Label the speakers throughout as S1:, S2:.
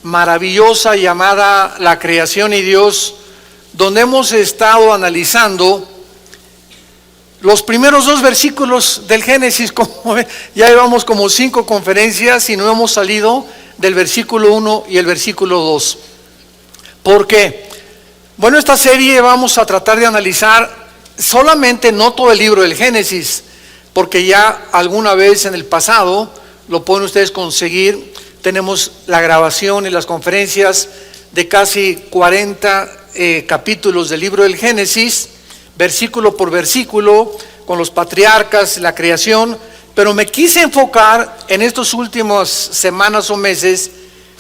S1: maravillosa llamada La Creación y Dios, donde hemos estado analizando los primeros 2 versículos del Génesis. Como ya llevamos como 5 conferencias y no hemos salido del versículo 1 y el versículo 2. ¿Por qué? Bueno, esta serie vamos a tratar de analizar solamente, no todo el libro del Génesis, porque ya alguna vez en el pasado lo pueden ustedes conseguir. Tenemos la grabación y las conferencias de casi 40 capítulos del libro del Génesis, versículo por versículo, con los patriarcas, la creación. Pero me quise enfocar en estas últimas semanas o meses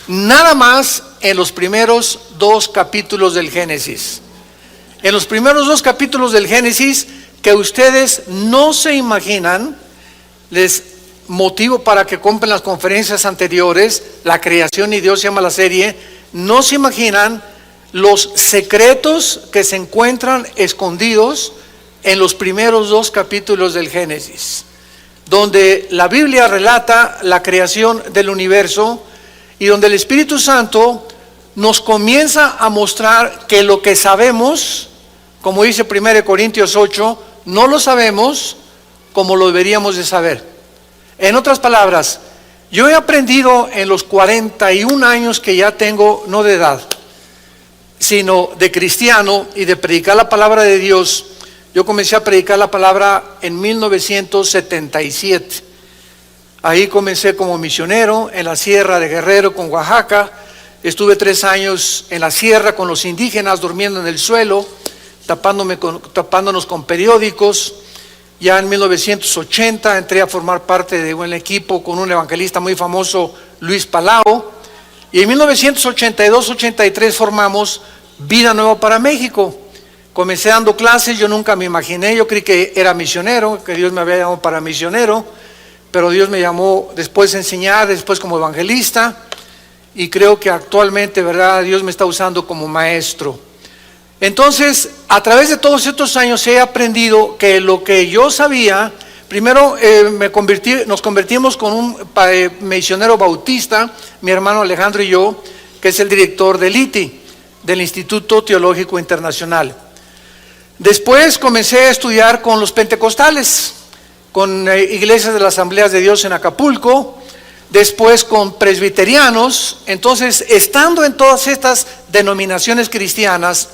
S1: nada más en los primeros 2 capítulos del Génesis. En los primeros 2 capítulos del Génesis, que ustedes no se imaginan, les motivo para que compren las conferencias anteriores, La Creación y Dios se llama la serie. No se imaginan los secretos que se encuentran escondidos en los primeros 2 capítulos del Génesis, donde la Biblia relata la creación del universo y donde el Espíritu Santo nos comienza a mostrar que lo que sabemos, como dice 1 Corintios 8, no lo sabemos como lo deberíamos de saber. En otras palabras, yo he aprendido en los 41 años que ya tengo, no de edad, sino de cristiano y de predicar la palabra de Dios. Yo comencé a predicar la palabra en 1977. Ahí comencé como misionero en la Sierra de Guerrero con Oaxaca. Estuve 3 años en la sierra con los indígenas, durmiendo en el suelo, tapándonos con periódicos. Ya en 1980 entré a formar parte de un equipo con un evangelista muy famoso, Luis Palau. Y en 1982-83 formamos Vida Nueva para México. Comencé dando clases, yo nunca me imaginé, yo creí que era misionero, que Dios me había llamado para misionero, pero Dios me llamó después a enseñar, después como evangelista, y creo que actualmente, ¿verdad?, Dios me está usando como maestro. Entonces, a través de todos estos años he aprendido que lo que yo sabía, primero nos convertimos con un misionero bautista, mi hermano Alejandro y yo, que es el director del ITI, del Instituto Teológico Internacional. Después comencé a estudiar con los pentecostales, con iglesias de las Asambleas de Dios en Acapulco, después con presbiterianos. Entonces, estando en todas estas denominaciones cristianas,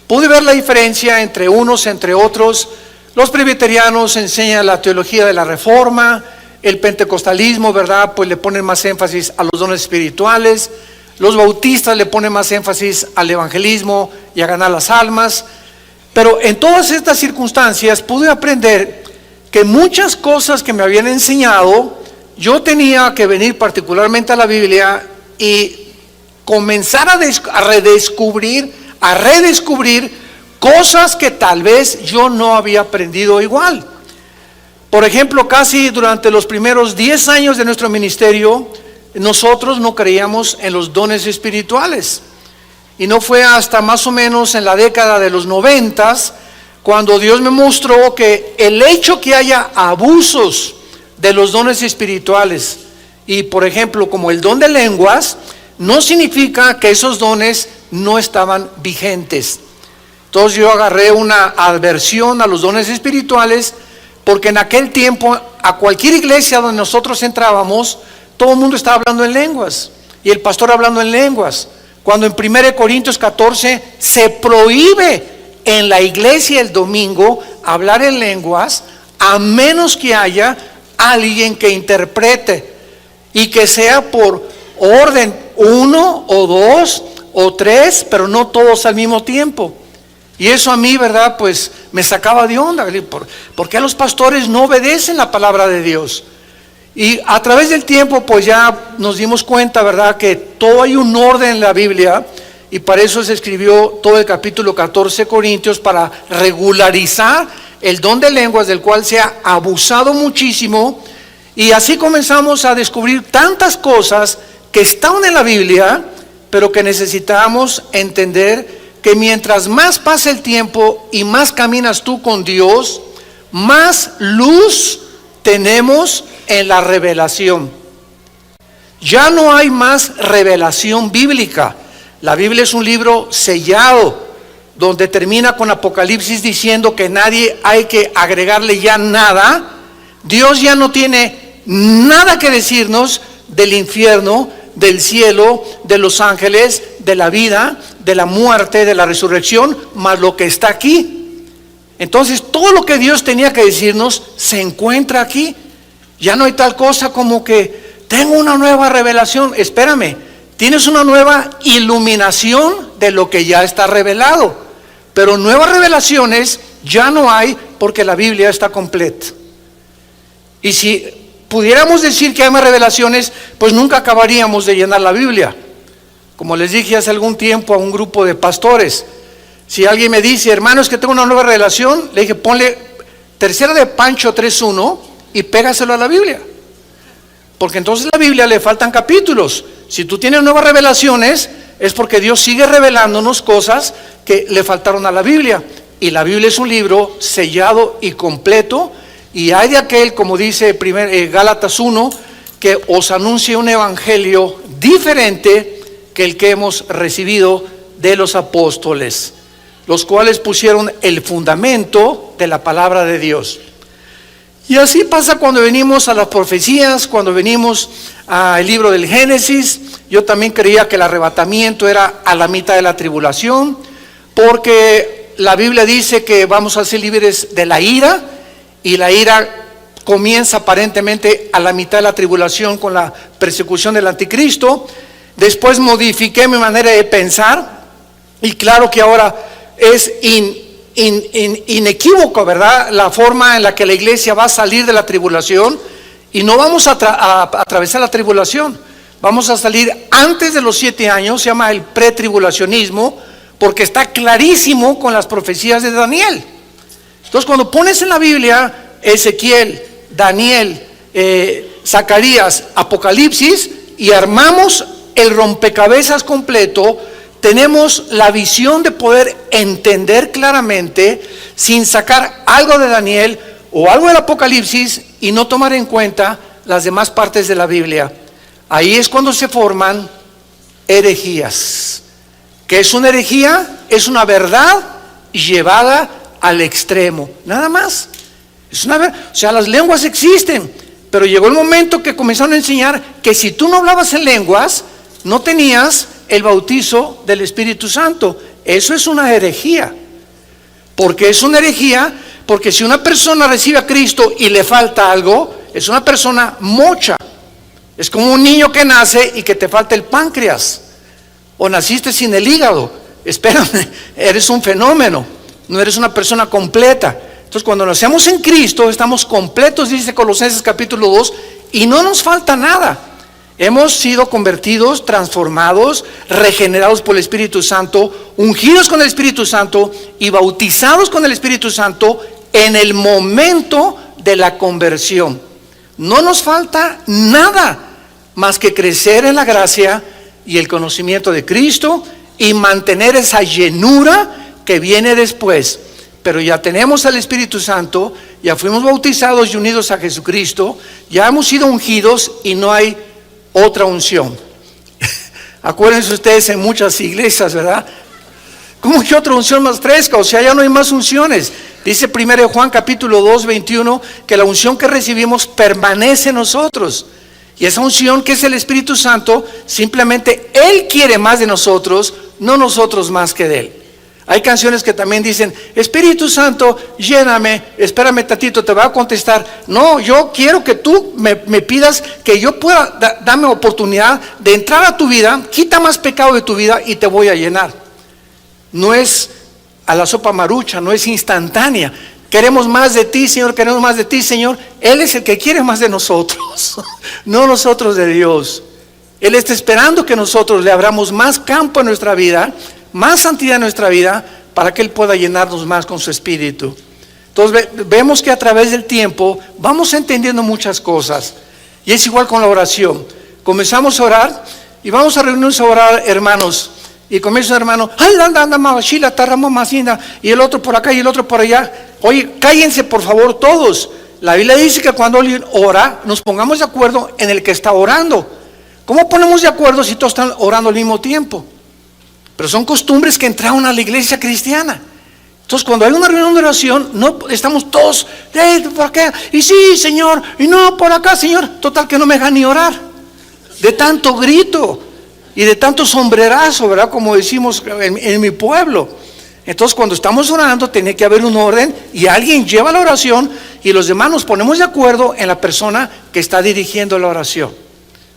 S1: pude ver la diferencia entre unos, entre otros. Los presbiterianos enseñan la teología de la reforma, el pentecostalismo, ¿verdad?, pues le ponen más énfasis a los dones espirituales. Los bautistas le ponen más énfasis al evangelismo y a ganar las almas. Pero en todas estas circunstancias pude aprender que muchas cosas que me habían enseñado, yo tenía que venir particularmente a la Biblia y comenzar a redescubrir cosas que tal vez yo no había aprendido igual. Por ejemplo, casi durante los primeros 10 años de nuestro ministerio, nosotros no creíamos en los dones espirituales. Y no fue hasta más o menos en la década de los 90 cuando Dios me mostró que el hecho que haya abusos de los dones espirituales, y por ejemplo como el don de lenguas, no significa que esos dones no estaban vigentes. Entonces yo agarré una aversión a los dones espirituales, porque en aquel tiempo a cualquier iglesia donde nosotros entrábamos, todo el mundo estaba hablando en lenguas y el pastor hablando en lenguas, cuando en 1 Corintios 14 se prohíbe en la iglesia el domingo hablar en lenguas, a menos que haya alguien que interprete, y que sea por orden 1 o 2 o 3, pero no todos al mismo tiempo. Y eso a mí, ¿verdad?, pues me sacaba de onda. ¿Por qué los pastores no obedecen la palabra de Dios? Y a través del tiempo pues ya nos dimos cuenta, ¿verdad?, que todo hay un orden en la Biblia, y para eso se escribió todo el capítulo 14 Corintios, para regularizar el don de lenguas, del cual se ha abusado muchísimo. Y así comenzamos a descubrir tantas cosas que estaban en la Biblia, pero que necesitábamos entender que mientras más pasa el tiempo y más caminas tú con Dios, más luz tenemos en la revelación. Ya no hay más revelación bíblica. La Biblia es un libro sellado, donde termina con Apocalipsis diciendo que nadie hay que agregarle ya nada. Dios ya no tiene nada que decirnos del infierno, del cielo, de los ángeles, de la vida, de la muerte, de la resurrección, más lo que está aquí. Entonces todo lo que Dios tenía que decirnos se encuentra aquí. Ya no hay tal cosa como que tengo una nueva revelación. Espérame, tienes una nueva iluminación de lo que ya está revelado, pero nuevas revelaciones ya no hay, porque la Biblia está completa. Y si pudiéramos decir que hay más revelaciones, pues nunca acabaríamos de llenar la Biblia. Como les dije hace algún tiempo a un grupo de pastores, si alguien me dice, hermano, es que tengo una nueva revelación, le dije, ponle Tercera de Pancho 3:1 y pégaselo a la Biblia, porque entonces a la Biblia le faltan capítulos. Si tú tienes nuevas revelaciones, es porque Dios sigue revelándonos cosas que le faltaron a la Biblia. Y la Biblia es un libro sellado y completo. Y hay de aquel, como dice Gálatas 1, que os anuncie un evangelio diferente que el que hemos recibido de los apóstoles, los cuales pusieron el fundamento de la palabra de Dios. Y así pasa cuando venimos a las profecías, cuando venimos al libro del Génesis. Yo también creía que el arrebatamiento era a la mitad de la tribulación, porque la Biblia dice que vamos a ser libres de la ira, y la ira comienza aparentemente a la mitad de la tribulación con la persecución del anticristo. Después modifiqué mi manera de pensar, y claro que ahora es inequívoco, ¿verdad?, la forma en la que la iglesia va a salir de la tribulación. Y no vamos a atravesar la tribulación, vamos a salir antes de los 7 años. Se llama el pretribulacionismo, porque está clarísimo con las profecías de Daniel. Entonces, cuando pones en la Biblia Ezequiel, Daniel, Zacarías, Apocalipsis, y armamos el rompecabezas completo, tenemos la visión de poder entender claramente, sin sacar algo de Daniel o algo del Apocalipsis y no tomar en cuenta las demás partes de la Biblia. Ahí es cuando se forman herejías. ¿Qué es una herejía? Es una verdad llevada al extremo, nada más. Es una verdad. O sea, las lenguas existen, pero llegó el momento que comenzaron a enseñar que si tú no hablabas en lenguas, no tenías el bautizo del Espíritu Santo. Eso es una herejía. ¿Por qué es una herejía? Porque si una persona recibe a Cristo y le falta algo, es una persona mocha. Es como un niño que nace y que te falta el páncreas, o naciste sin el hígado. Espérame, eres un fenómeno, no eres una persona completa. Entonces, cuando nacemos en Cristo, estamos completos, dice Colosenses capítulo 2, y no nos falta nada. Hemos sido convertidos, transformados, regenerados por el Espíritu Santo, ungidos con el Espíritu Santo y bautizados con el Espíritu Santo en el momento de la conversión. No nos falta nada más que crecer en la gracia y el conocimiento de Cristo y mantener esa llenura que viene después. Pero ya tenemos al Espíritu Santo, ya fuimos bautizados y unidos a Jesucristo, ya hemos sido ungidos y no hay otra unción. Acuérdense ustedes, en muchas iglesias, ¿verdad? ¿Cómo que otra unción más fresca? O sea, ya no hay más unciones. Dice 1 Juan capítulo 2, 21, que la unción que recibimos permanece en nosotros. Y esa unción, que es el Espíritu Santo, simplemente Él quiere más de nosotros, no nosotros más que de Él. Hay canciones que también dicen, Espíritu Santo, lléname, espérame tantito, te voy a contestar. No, yo quiero que tú me pidas que yo pueda darme oportunidad de entrar a tu vida, quita más pecado de tu vida y te voy a llenar. No es a la sopa marucha, no es instantánea. Queremos más de ti, Señor, queremos más de ti, Señor. Él es el que quiere más de nosotros, no nosotros de Dios. Él está esperando que nosotros le abramos más campo en nuestra vida, más santidad en nuestra vida, para que Él pueda llenarnos más con su Espíritu. Entonces vemos que a través del tiempo vamos entendiendo muchas cosas. Y es igual con la oración. Comenzamos a orar y vamos a reunirnos a orar, hermanos. Y comienza un hermano, y el otro por acá y el otro por allá. Oye, cállense por favor todos. La Biblia dice que cuando alguien ora, nos pongamos de acuerdo en el que está orando. ¿Cómo ponemos de acuerdo si todos están orando al mismo tiempo? Pero son costumbres que entraron a la iglesia cristiana. Entonces, cuando hay una reunión de oración, no estamos todos, ¿por qué? Y sí, Señor, y no, por acá, Señor. Total que no me dejan ni orar. De tanto grito y de tanto sombrerazo, ¿verdad? Como decimos en mi pueblo. Entonces, cuando estamos orando, tiene que haber un orden y alguien lleva la oración y los demás nos ponemos de acuerdo en la persona que está dirigiendo la oración.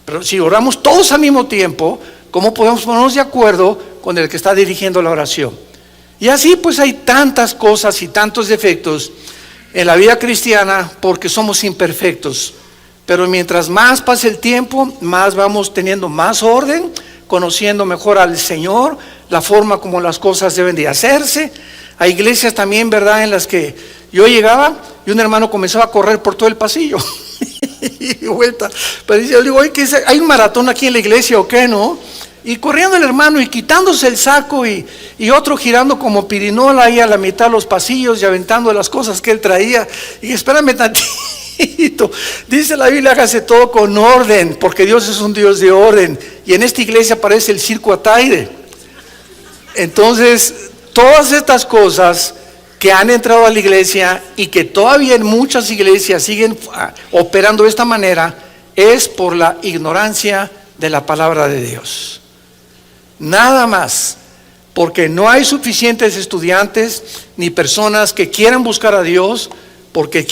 S1: Pero si oramos todos al mismo tiempo, ¿cómo podemos ponernos de acuerdo con el que está dirigiendo la oración? Y así pues hay tantas cosas y tantos defectos en la vida cristiana porque somos imperfectos. Pero mientras más pase el tiempo, más vamos teniendo más orden, conociendo mejor al Señor, la forma como las cosas deben de hacerse. Hay iglesias también, ¿verdad?, en las que yo llegaba y un hermano comenzaba a correr por todo el pasillo. Y vuelta. Pero yo digo, oye, ¿hay un maratón aquí en la iglesia o qué, no? Y corriendo el hermano y quitándose el saco y otro girando como pirinola ahí a la mitad de los pasillos y aventando las cosas que él traía. Y espérame tantito. Dice la Biblia, hágase todo con orden, porque Dios es un Dios de orden. Y en esta iglesia aparece el circo Ataide. Entonces, todas estas cosas que han entrado a la iglesia y que todavía en muchas iglesias siguen operando de esta manera, es por la ignorancia de la palabra de Dios. Nada más, porque no hay suficientes estudiantes ni personas que quieran buscar a Dios, porque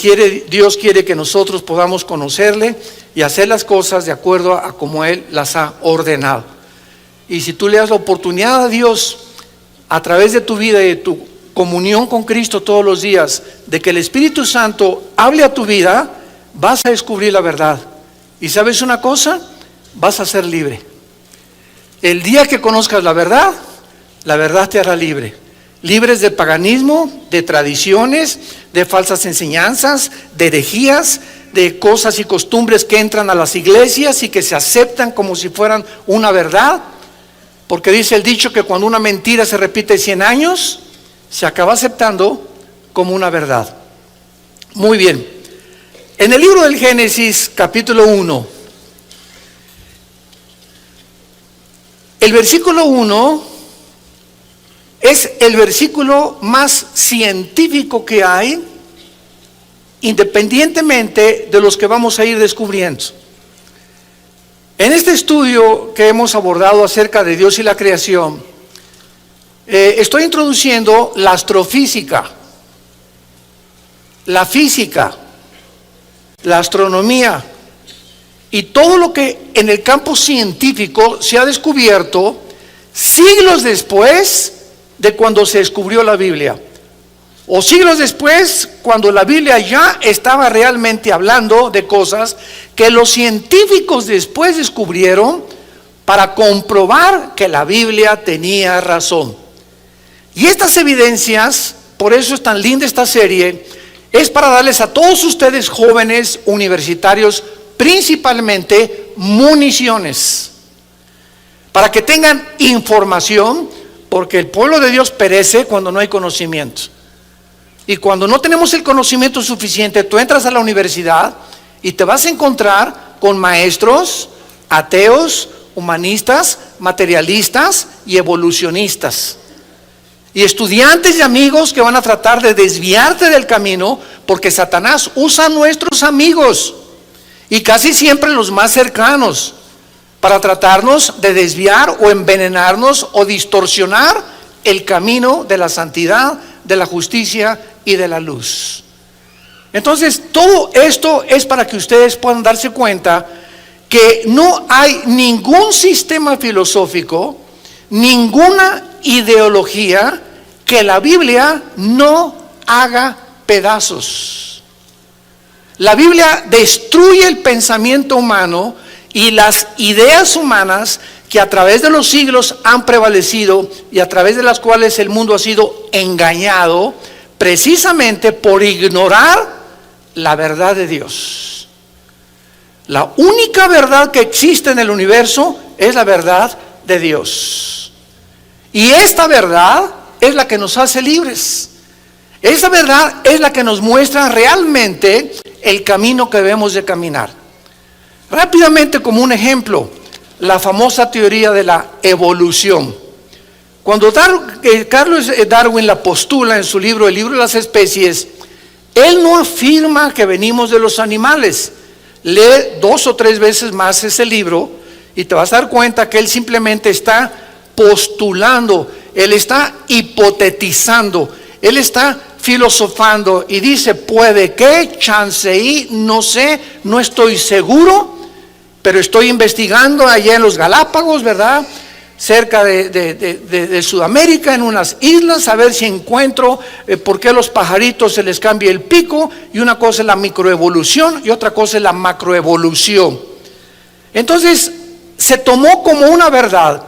S1: Dios quiere que nosotros podamos conocerle y hacer las cosas de acuerdo a como Él las ha ordenado. Y si tú le das la oportunidad a Dios a través de tu vida y de tu comunión con Cristo todos los días, de que el Espíritu Santo hable a tu vida, vas a descubrir la verdad. Y ¿sabes una cosa? Vas a ser libre. El día que conozcas la verdad te hará libre. Libres de paganismo, de tradiciones, de falsas enseñanzas, de herejías, de cosas y costumbres que entran a las iglesias y que se aceptan como si fueran una verdad. Porque dice el dicho que cuando una mentira se repite 100 años, se acaba aceptando como una verdad. Muy bien. En el libro del Génesis, capítulo 1, el versículo 1 es el versículo más científico que hay, independientemente de los que vamos a ir descubriendo. En este estudio que hemos abordado acerca de Dios y la creación, estoy introduciendo la astrofísica, la física, la astronomía y todo lo que en el campo científico se ha descubierto siglos después de cuando se descubrió la Biblia, o siglos después cuando la Biblia ya estaba realmente hablando de cosas que los científicos después descubrieron para comprobar que la Biblia tenía razón. Y estas evidencias, por eso es tan linda esta serie, es para darles a todos ustedes jóvenes universitarios principalmente municiones, para que tengan información, porque el pueblo de Dios perece cuando no hay conocimiento. Y cuando no tenemos el conocimiento suficiente, tú entras a la universidad y te vas a encontrar con maestros ateos, humanistas, materialistas y evolucionistas. Y estudiantes y amigos que van a tratar de desviarte del camino, porque Satanás usa a nuestros amigos, y casi siempre los más cercanos, para tratarnos de desviar o envenenarnos o distorsionar el camino de la santidad, de la justicia y de la luz. Entonces, todo esto es para que ustedes puedan darse cuenta que no hay ningún sistema filosófico, ninguna ideología que la Biblia no haga pedazos. La Biblia destruye el pensamiento humano y las ideas humanas que a través de los siglos han prevalecido y a través de las cuales el mundo ha sido engañado precisamente por ignorar la verdad de Dios. La única verdad que existe en el universo es la verdad de Dios. Y esta verdad es la que nos hace libres. Esa verdad es la que nos muestra realmente el camino que debemos de caminar. Rápidamente, como un ejemplo, la famosa teoría de la evolución. Cuando Carlos Darwin la postula en su libro, el libro de las especies, él no afirma que venimos de los animales. Lee 2 o 3 veces más ese libro y te vas a dar cuenta que él simplemente está postulando, él está hipotetizando, él está filosofando y dice, puede que, chance y, no sé, no estoy seguro, pero estoy investigando allá en los Galápagos, ¿verdad? Cerca de Sudamérica, en unas islas, a ver si encuentro por qué a los pajaritos se les cambia el pico, y una cosa es la microevolución y otra cosa es la macroevolución. Entonces, se tomó como una verdad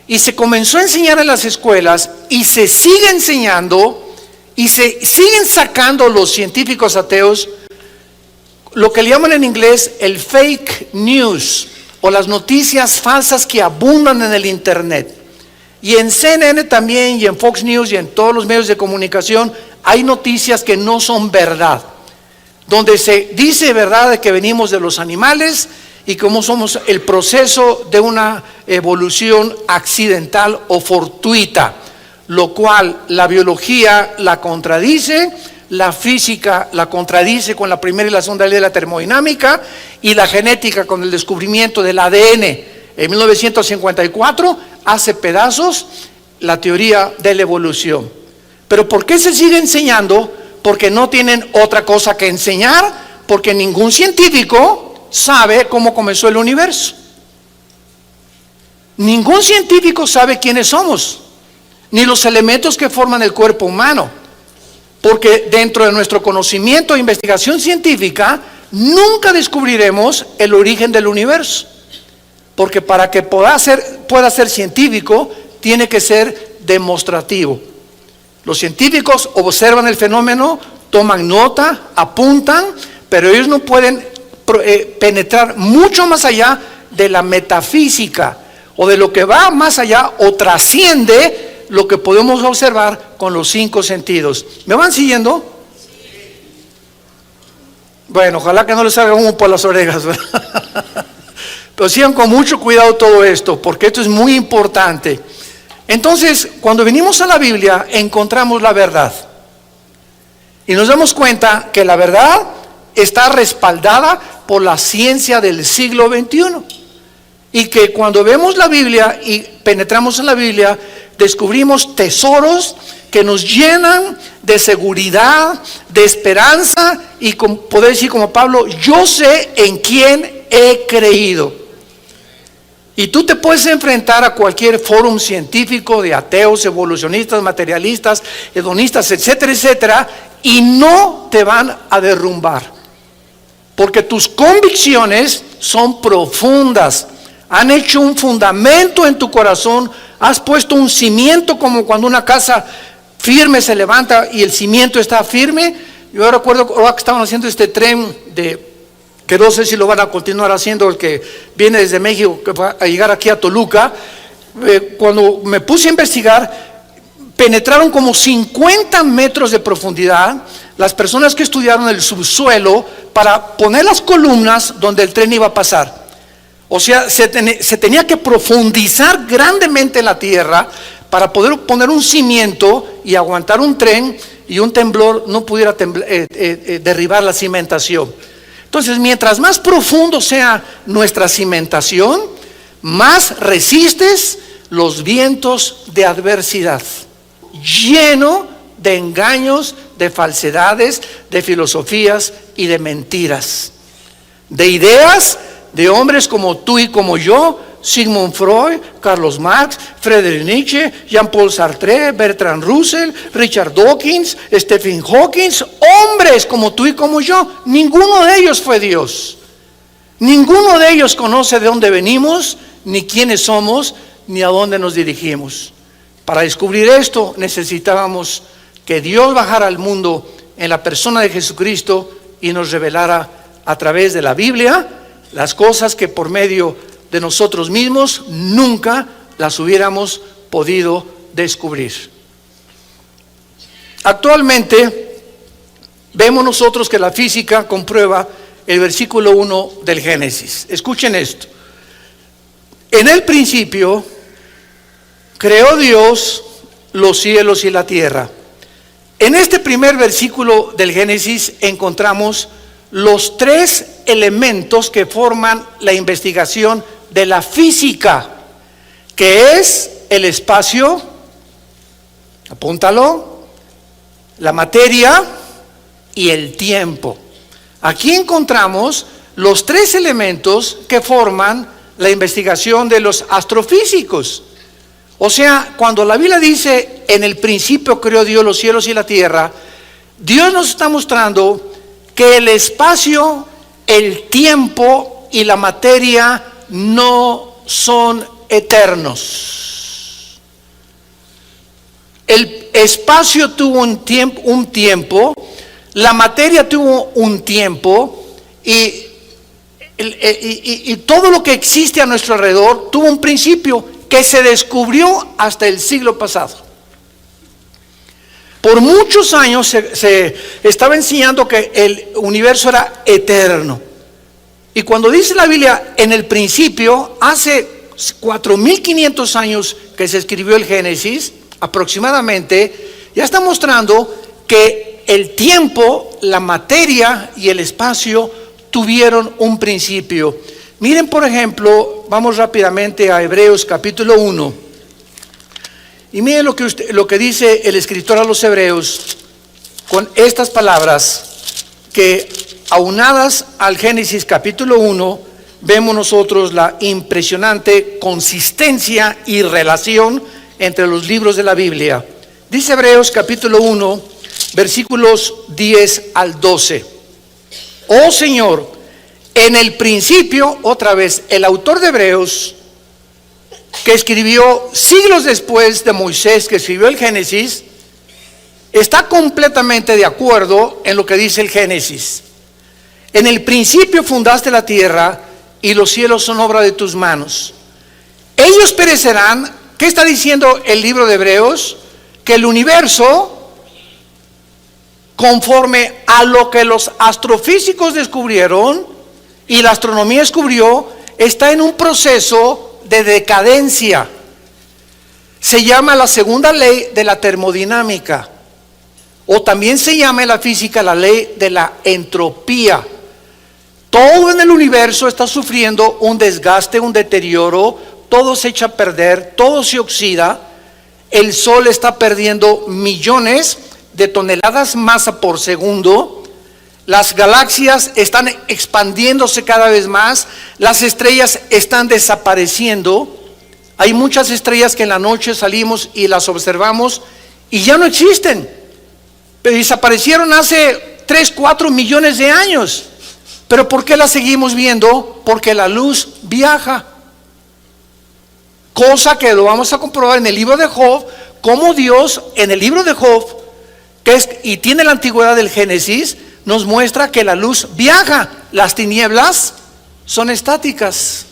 S1: y se comenzó a enseñar en las escuelas y se sigue enseñando y se siguen sacando los científicos ateos lo que le llaman en inglés el fake news, o las noticias falsas que abundan en el internet. Y en CNN también, y en Fox News, y en todos los medios de comunicación, hay noticias que no son verdad, donde se dice verdad de que venimos de los animales y cómo somos el proceso de una evolución accidental o fortuita, lo cual la biología la contradice, la física la contradice con la primera y la segunda ley de la termodinámica, y la genética con el descubrimiento del ADN en 1954 hace pedazos la teoría de la evolución. Pero ¿por qué se sigue enseñando? Porque no tienen otra cosa que enseñar, porque ningún científico sabe cómo comenzó el universo. Ningún científico sabe quiénes somos, ni los elementos que forman el cuerpo humano. Porque dentro de nuestro conocimiento e investigación científica nunca descubriremos el origen del universo. Porque para que pueda ser científico, tiene que ser demostrativo. Los científicos observan el fenómeno, toman nota, apuntan, pero ellos no pueden penetrar mucho más allá de la metafísica, o de lo que va más allá o trasciende lo que podemos observar con los 5 sentidos. ¿Me van siguiendo? Bueno, ojalá que no les salga humo por las orejas, ¿verdad? Pero sigan con mucho cuidado todo esto, porque esto es muy importante. Entonces, cuando venimos a la Biblia, encontramos la verdad. Y nos damos cuenta que la verdad está respaldada por la ciencia del siglo XXI. Y que cuando vemos la Biblia y penetramos en la Biblia, descubrimos tesoros que nos llenan de seguridad, de esperanza, y poder decir como Pablo, yo sé en quién he creído. Y tú te puedes enfrentar a cualquier fórum científico de ateos, evolucionistas, materialistas, hedonistas, etcétera, etcétera, y no te van a derrumbar, porque tus convicciones son profundas, han hecho un fundamento en tu corazón. Has puesto un cimiento, como cuando una casa firme se levanta y el cimiento está firme. Yo recuerdo que estaban haciendo este tren que no sé si lo van a continuar haciendo, el que viene desde México, que va a llegar aquí a Toluca. Cuando me puse a investigar, penetraron como 50 metros de profundidad las personas que estudiaron el subsuelo para poner las columnas donde el tren iba a pasar. O sea, se tenía que profundizar grandemente en la tierra para poder poner un cimiento y aguantar un tren, y un temblor no pudiera derribar la cimentación. Entonces, mientras más profundo sea nuestra cimentación, más resistes los vientos de adversidad, lleno de engaños, de falsedades, de filosofías y de mentiras, de ideas de hombres como tú y como yo, Sigmund Freud, Carlos Marx, Friedrich Nietzsche, Jean-Paul Sartre, Bertrand Russell, Richard Dawkins, Stephen Hawking, hombres como tú y como yo. Ninguno de ellos fue Dios. Ninguno de ellos conoce de dónde venimos, ni quiénes somos, ni a dónde nos dirigimos. Para descubrir esto necesitábamos que Dios bajara al mundo en la persona de Jesucristo y nos revelara a través de la Biblia las cosas que por medio de nosotros mismos nunca las hubiéramos podido descubrir. Actualmente vemos nosotros que la física comprueba el versículo 1 del Génesis. Escuchen esto. En el principio creó Dios los cielos y la tierra. En este primer versículo del Génesis encontramos los tres elementos que forman la investigación de la física, que es el espacio, apúntalo, la materia y el tiempo. Aquí encontramos los tres elementos que forman la investigación de los astrofísicos. O sea, cuando la Biblia dice, en el principio creó Dios los cielos y la tierra, Dios nos está mostrando que el espacio, el tiempo y la materia no son eternos. El espacio tuvo un tiempo, la materia tuvo un tiempo y todo lo que existe a nuestro alrededor tuvo un principio que se descubrió hasta el siglo pasado. Por muchos años se estaba enseñando que el universo era eterno. Y cuando dice la Biblia en el principio, hace 4.500 años que se escribió el Génesis, aproximadamente, ya está mostrando que el tiempo, la materia y el espacio tuvieron un principio. Miren, por ejemplo, vamos rápidamente a Hebreos capítulo 1. Y miren lo que dice el escritor a los Hebreos con estas palabras que, aunadas al Génesis capítulo 1, vemos nosotros la impresionante consistencia y relación entre los libros de la Biblia. Dice Hebreos capítulo 1, versículos 10 al 12. Oh Señor, en el principio, otra vez, el autor de Hebreos, que escribió siglos después de Moisés, que escribió el Génesis, está completamente de acuerdo en lo que dice el Génesis. En el principio fundaste la tierra y los cielos son obra de tus manos. Ellos perecerán. ¿Qué está diciendo el libro de Hebreos? Que el universo, conforme a lo que los astrofísicos descubrieron y la astronomía descubrió, está en un proceso de decadencia. Se llama la segunda ley de la termodinámica, o también se llama en la física la ley de la entropía. Todo en el universo está sufriendo un desgaste, un deterioro, todo se echa a perder, todo se oxida. El sol está perdiendo millones de toneladas masa por segundo. Las galaxias están expandiéndose cada vez más. Las estrellas están desapareciendo. Hay muchas estrellas que en la noche salimos y las observamos y ya no existen. Pero desaparecieron hace 3, 4 millones de años. ¿Pero por qué las seguimos viendo? Porque la luz viaja. Cosa que lo vamos a comprobar en el libro de Job, como Dios en el libro de Job, y tiene la antigüedad del Génesis, nos muestra que la luz viaja. Las tinieblas son estáticas.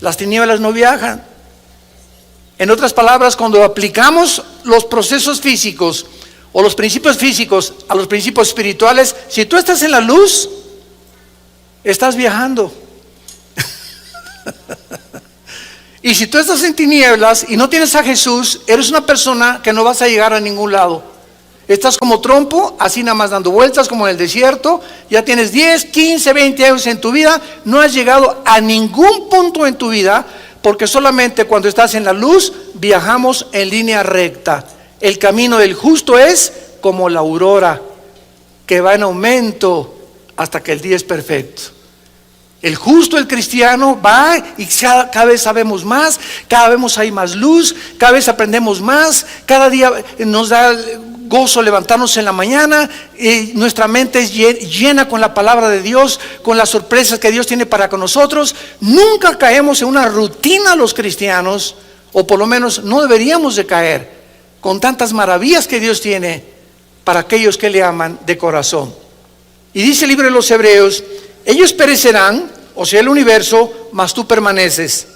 S1: Las tinieblas no viajan. En otras palabras, cuando aplicamos los procesos físicos o los principios físicos a los principios espirituales, si tú estás en la luz, estás viajando. Y si tú estás en tinieblas y no tienes a Jesús, eres una persona que no vas a llegar a ningún lado. Estás como trompo, así nada más dando vueltas como en el desierto. Ya tienes 10, 15, 20 años en tu vida, no has llegado a ningún punto en tu vida, porque solamente cuando estás en la luz viajamos en línea recta. El camino del justo es como la aurora, que va en aumento hasta que el día es perfecto. El justo, el cristiano, va y cada vez sabemos más, cada vez hay más luz, cada vez aprendemos más, cada día nos da gozo levantarnos en la mañana, y nuestra mente es llena con la palabra de Dios, con las sorpresas que Dios tiene para con nosotros. Nunca caemos en una rutina los cristianos, o por lo menos no deberíamos de caer, con tantas maravillas que Dios tiene para aquellos que le aman de corazón. Y dice el libro de los Hebreos: ellos perecerán, o sea el universo, mas tú permaneces.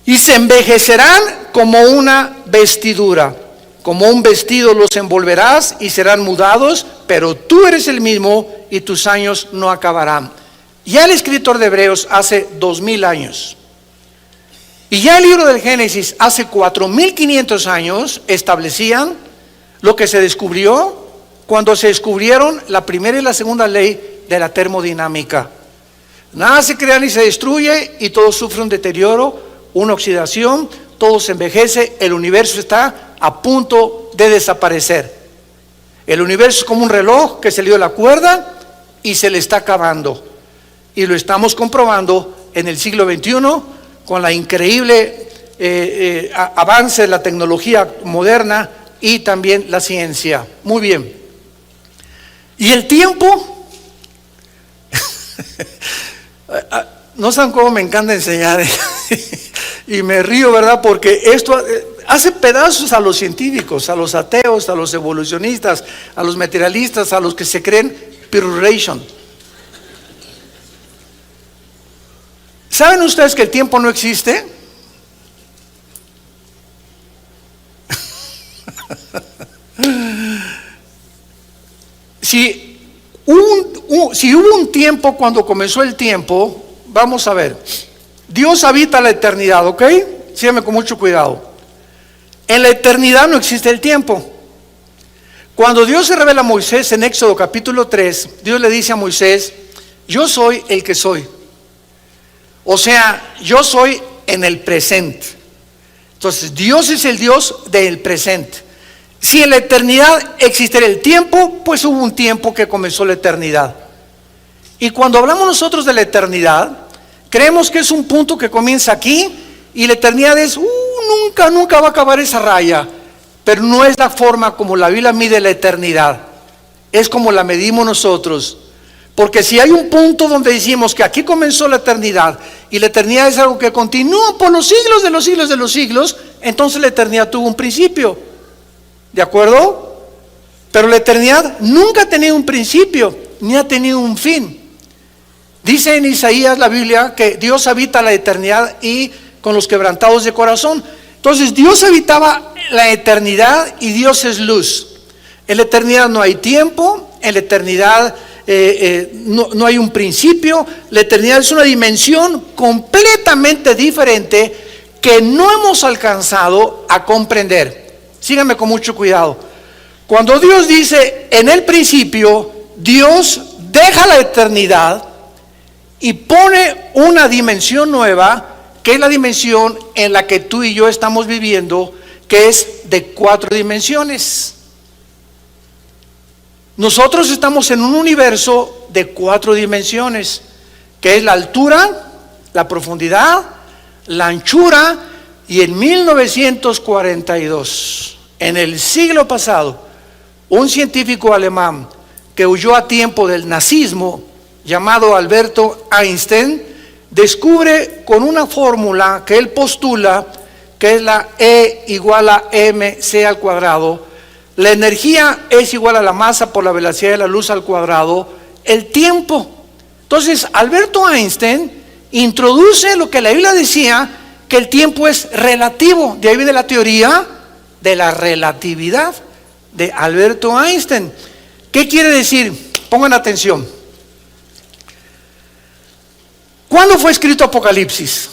S1: Y se envejecerán como una vestidura, como un vestido los envolverás y serán mudados, pero tú eres el mismo y tus años no acabarán. Ya el escritor de Hebreos hace 2000 años Y ya el libro del Génesis hace 4500 años establecían lo que se descubrió cuando se descubrieron la primera y la segunda ley de la termodinámica. Nada se crea ni se destruye y todo sufre un deterioro, una oxidación, todo se envejece, el universo está a punto de desaparecer. El universo es como un reloj que se le dio la cuerda y se le está acabando. Y lo estamos comprobando en el siglo XXI con la increíble avance de la tecnología moderna y también la ciencia. Muy bien. ¿Y el tiempo? No saben cómo me encanta enseñar. Y me río, ¿verdad? Porque esto hace pedazos a los científicos, a los ateos, a los evolucionistas, a los materialistas, a los que se creen Pirulation. ¿Saben ustedes que el tiempo no existe? Si hubo un tiempo cuando comenzó el tiempo, vamos a ver. Dios habita la eternidad, ¿ok? Síganme con mucho cuidado. En la eternidad no existe el tiempo. Cuando Dios se revela a Moisés en Éxodo capítulo 3, Dios le dice a Moisés: yo soy el que soy. O sea, yo soy en el presente. Entonces, Dios es el Dios del presente. Si en la eternidad existiera el tiempo, pues hubo un tiempo que comenzó la eternidad. Y cuando hablamos nosotros de la eternidad, creemos que es un punto que comienza aquí y la eternidad es, nunca va a acabar esa raya. Pero no es la forma como la Biblia mide la eternidad, es como la medimos nosotros. Porque si hay un punto donde decimos que aquí comenzó la eternidad y la eternidad es algo que continúa por los siglos de los siglos de los siglos, entonces la eternidad tuvo un principio. ¿De acuerdo? Pero la eternidad nunca ha tenido un principio ni ha tenido un fin. Dice en Isaías la Biblia que Dios habita la eternidad y con los quebrantados de corazón. Entonces Dios habitaba la eternidad y Dios es luz. En la eternidad no hay tiempo, en la eternidad no hay un principio. La eternidad es una dimensión completamente diferente que no hemos alcanzado a comprender. Síganme con mucho cuidado. Cuando Dios dice en el principio, Dios deja la eternidad y pone una dimensión nueva, que es la dimensión en la que tú y yo estamos viviendo, que es de 4 dimensiones. Nosotros estamos en un universo de 4 dimensiones, que es la altura, la profundidad, la anchura, y en 1942, en el siglo pasado, un científico alemán que huyó a tiempo del nazismo, llamado Alberto Einstein, descubre con una fórmula que él postula, que es la E igual a mc al cuadrado, la energía es igual a la masa por la velocidad de la luz al cuadrado, el tiempo. Entonces, Alberto Einstein introduce lo que la Biblia decía, que el tiempo es relativo. De ahí viene la teoría de la relatividad de Alberto Einstein. ¿Qué quiere decir? Pongan atención. ¿Cuándo fue escrito Apocalipsis?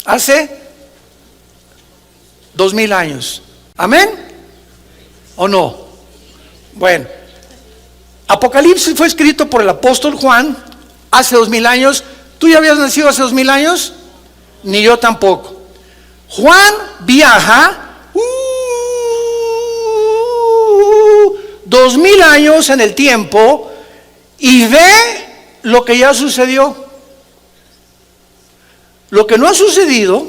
S1: Hace 2000 años. ¿Amén? ¿O no? Bueno, Apocalipsis fue escrito por el apóstol Juan hace 2000 años. ¿Tú ya habías nacido hace 2000 años? Ni yo tampoco. Juan viaja 2000 años en el tiempo y ve lo que ya sucedió, lo que no ha sucedido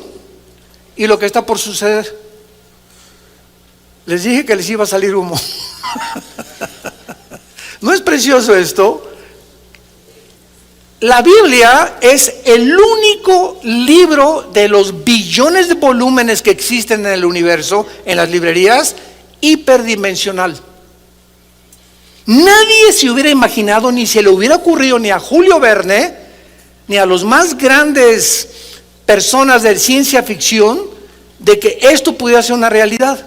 S1: y lo que está por suceder. Les dije que les iba a salir humo. ¿No es precioso esto? La Biblia es el único libro de los billones de volúmenes que existen en el universo, en las librerías, hiperdimensional. Nadie se hubiera imaginado, ni se le hubiera ocurrido ni a Julio Verne, ni a los más grandes personas de ciencia ficción, de que esto pudiera ser una realidad.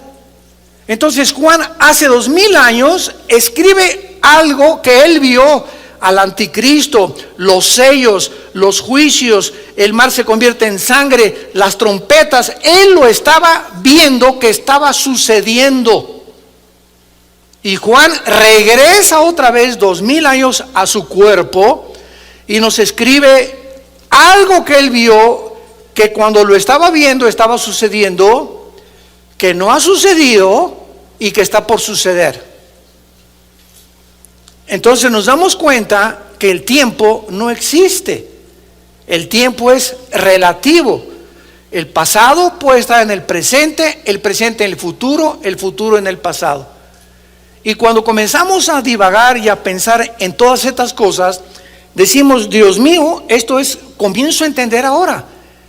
S1: Entonces Juan hace 2000 años escribe algo que él vio al anticristo, los sellos, los juicios, el mar se convierte en sangre, las trompetas. Él lo estaba viendo que estaba sucediendo. Y Juan regresa otra vez 2000 años a su cuerpo y nos escribe algo que él vio, que cuando lo estaba viendo estaba sucediendo, que no ha sucedido y que está por suceder. Entonces nos damos cuenta que el tiempo no existe. El tiempo es relativo. El pasado puede estar en el presente en el futuro en el pasado. Y cuando comenzamos a divagar y a pensar en todas estas cosas, decimos, Dios mío, comienzo a entender ahora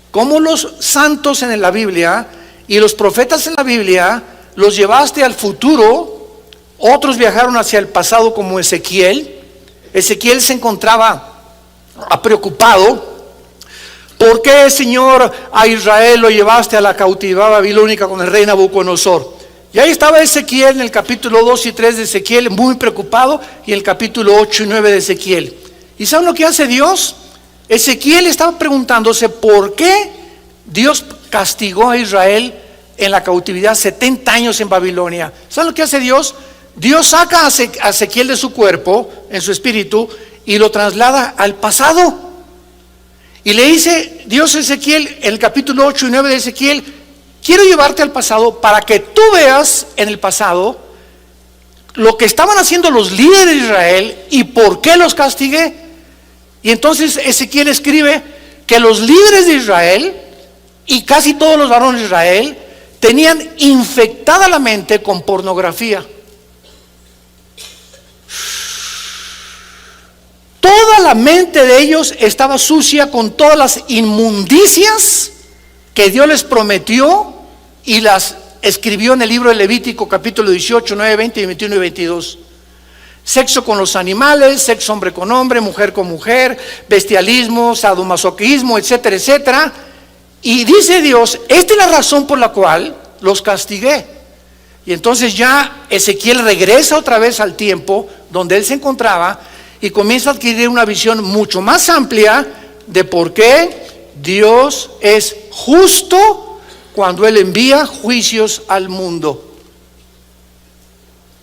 S1: cómo los santos en la Biblia y los profetas en la Biblia los llevaste al futuro. Otros viajaron hacia el pasado, como Ezequiel. Ezequiel se encontraba preocupado. ¿Por qué, Señor, a Israel lo llevaste a la cautividad babilónica con el rey Nabucodonosor? Y ahí estaba Ezequiel en el capítulo 2 y 3 de Ezequiel, muy preocupado, y en el capítulo 8 y 9 de Ezequiel. ¿Y saben lo que hace Dios? Ezequiel estaba preguntándose por qué Dios castigó a Israel en la cautividad 70 años en Babilonia. ¿Saben lo que hace Dios? Dios saca a Ezequiel de su cuerpo, en su espíritu, y lo traslada al pasado. Y le dice Dios a Ezequiel, en el capítulo 8 y 9 de Ezequiel, quiero llevarte al pasado para que tú veas en el pasado lo que estaban haciendo los líderes de Israel y por qué los castigué. Y entonces Ezequiel escribe que los líderes de Israel y casi todos los varones de Israel tenían infectada la mente con pornografía. Toda la mente de ellos estaba sucia con todas las inmundicias que Dios les prometió y las escribió en el libro de Levítico capítulo 18, 9, 20, 21 y 22. Sexo con los animales, sexo hombre con hombre, mujer con mujer, bestialismo, sadomasoquismo, etcétera, etcétera. Y dice Dios, esta es la razón por la cual los castigué. Y entonces ya Ezequiel regresa otra vez al tiempo donde él se encontraba y comienza a adquirir una visión mucho más amplia de por qué Dios es justo cuando Él envía juicios al mundo.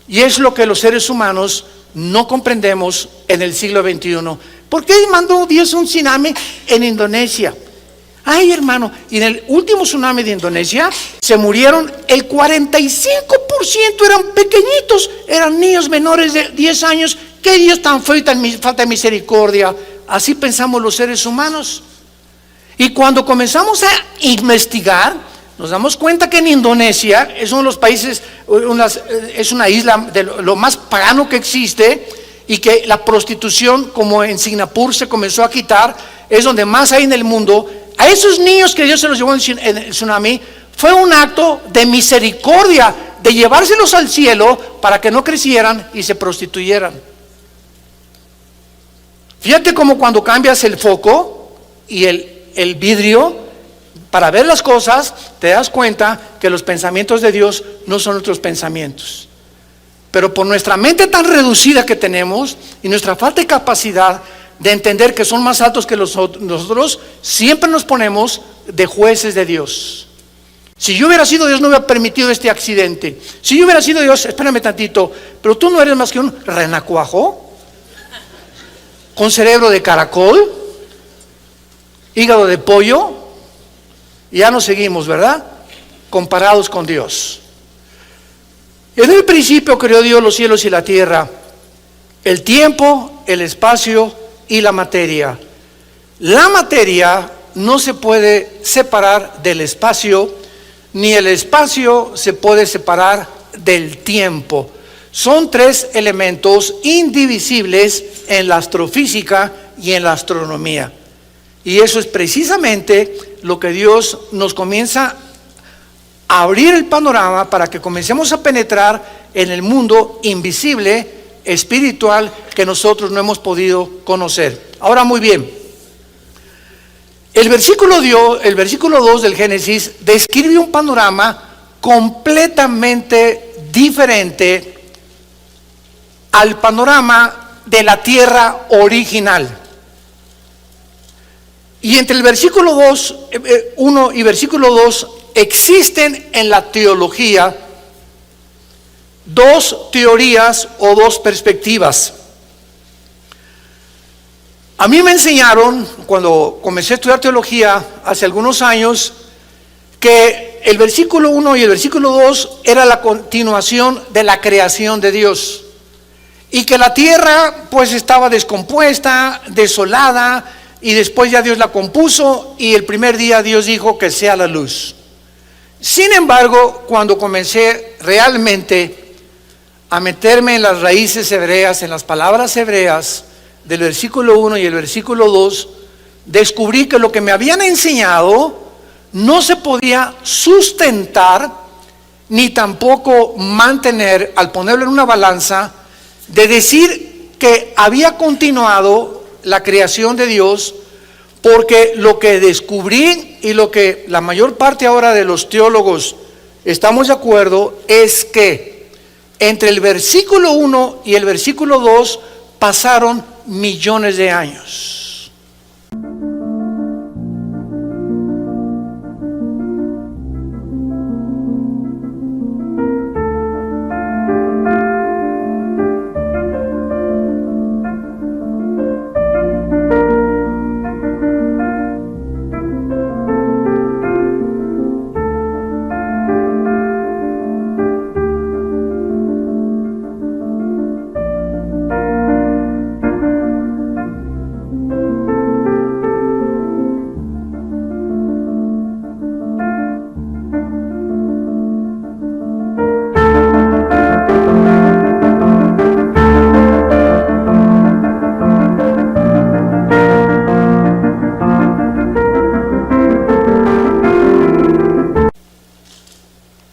S1: Y es lo que los seres humanos no comprendemos en el siglo XXI. ¿Por qué mandó Dios un tsunami en Indonesia? Ay, hermano, y en el último tsunami de Indonesia se murieron el 45%, eran pequeñitos, eran niños menores de 10 años. ¿Qué Dios tan feo y tan falta de misericordia? Así pensamos los seres humanos. Y cuando comenzamos a investigar, nos damos cuenta que en Indonesia es uno de los países, es una isla de lo más pagano que existe, y que la prostitución, como en Singapur se comenzó a quitar, es donde más hay en el mundo. A esos niños que Dios se los llevó en el tsunami, fue un acto de misericordia, de llevárselos al cielo para que no crecieran y se prostituyeran. Fíjate cómo cuando cambias el foco y el vidrio para ver las cosas, te das cuenta que los pensamientos de Dios no son nuestros pensamientos. Pero por nuestra mente tan reducida que tenemos y nuestra falta de capacidad de entender que son más altos que nosotros, siempre nos ponemos de jueces de Dios. Si yo hubiera sido Dios, no hubiera permitido este accidente. Si yo hubiera sido Dios, espérame tantito, pero tú no eres más que un renacuajo con cerebro de caracol, hígado de pollo, y ya nos seguimos, ¿verdad? Comparados con Dios. En el principio creó Dios los cielos y la tierra, el tiempo, el espacio y la materia. La materia no se puede separar del espacio, ni el espacio se puede separar del tiempo. Son tres elementos indivisibles en la astrofísica y en la astronomía. Y eso es precisamente lo que Dios nos comienza a abrir el panorama para que comencemos a penetrar en el mundo invisible, espiritual, que nosotros no hemos podido conocer. Ahora, muy bien, el versículo 2 del Génesis describe un panorama completamente diferente al panorama de la tierra original. Y entre el versículo 1 y versículo 2 existen en la teología dos teorías o dos perspectivas. A mí me enseñaron, cuando comencé a estudiar teología hace algunos años, que el versículo 1 y el versículo 2 era la continuación de la creación de Dios, y que la tierra pues estaba descompuesta, desolada, y después ya Dios la compuso, y el primer día Dios dijo que sea la luz. Sin embargo, cuando comencé realmente a meterme en las raíces hebreas, en las palabras hebreas del versículo 1 y el versículo 2, descubrí que lo que me habían enseñado no se podía sustentar ni tampoco mantener, al ponerlo en una balanza, de decir que había continuado la creación de Dios, porque lo que descubrí y lo que la mayor parte ahora de los teólogos estamos de acuerdo es que entre el versículo 1 y el versículo 2 pasaron millones de años.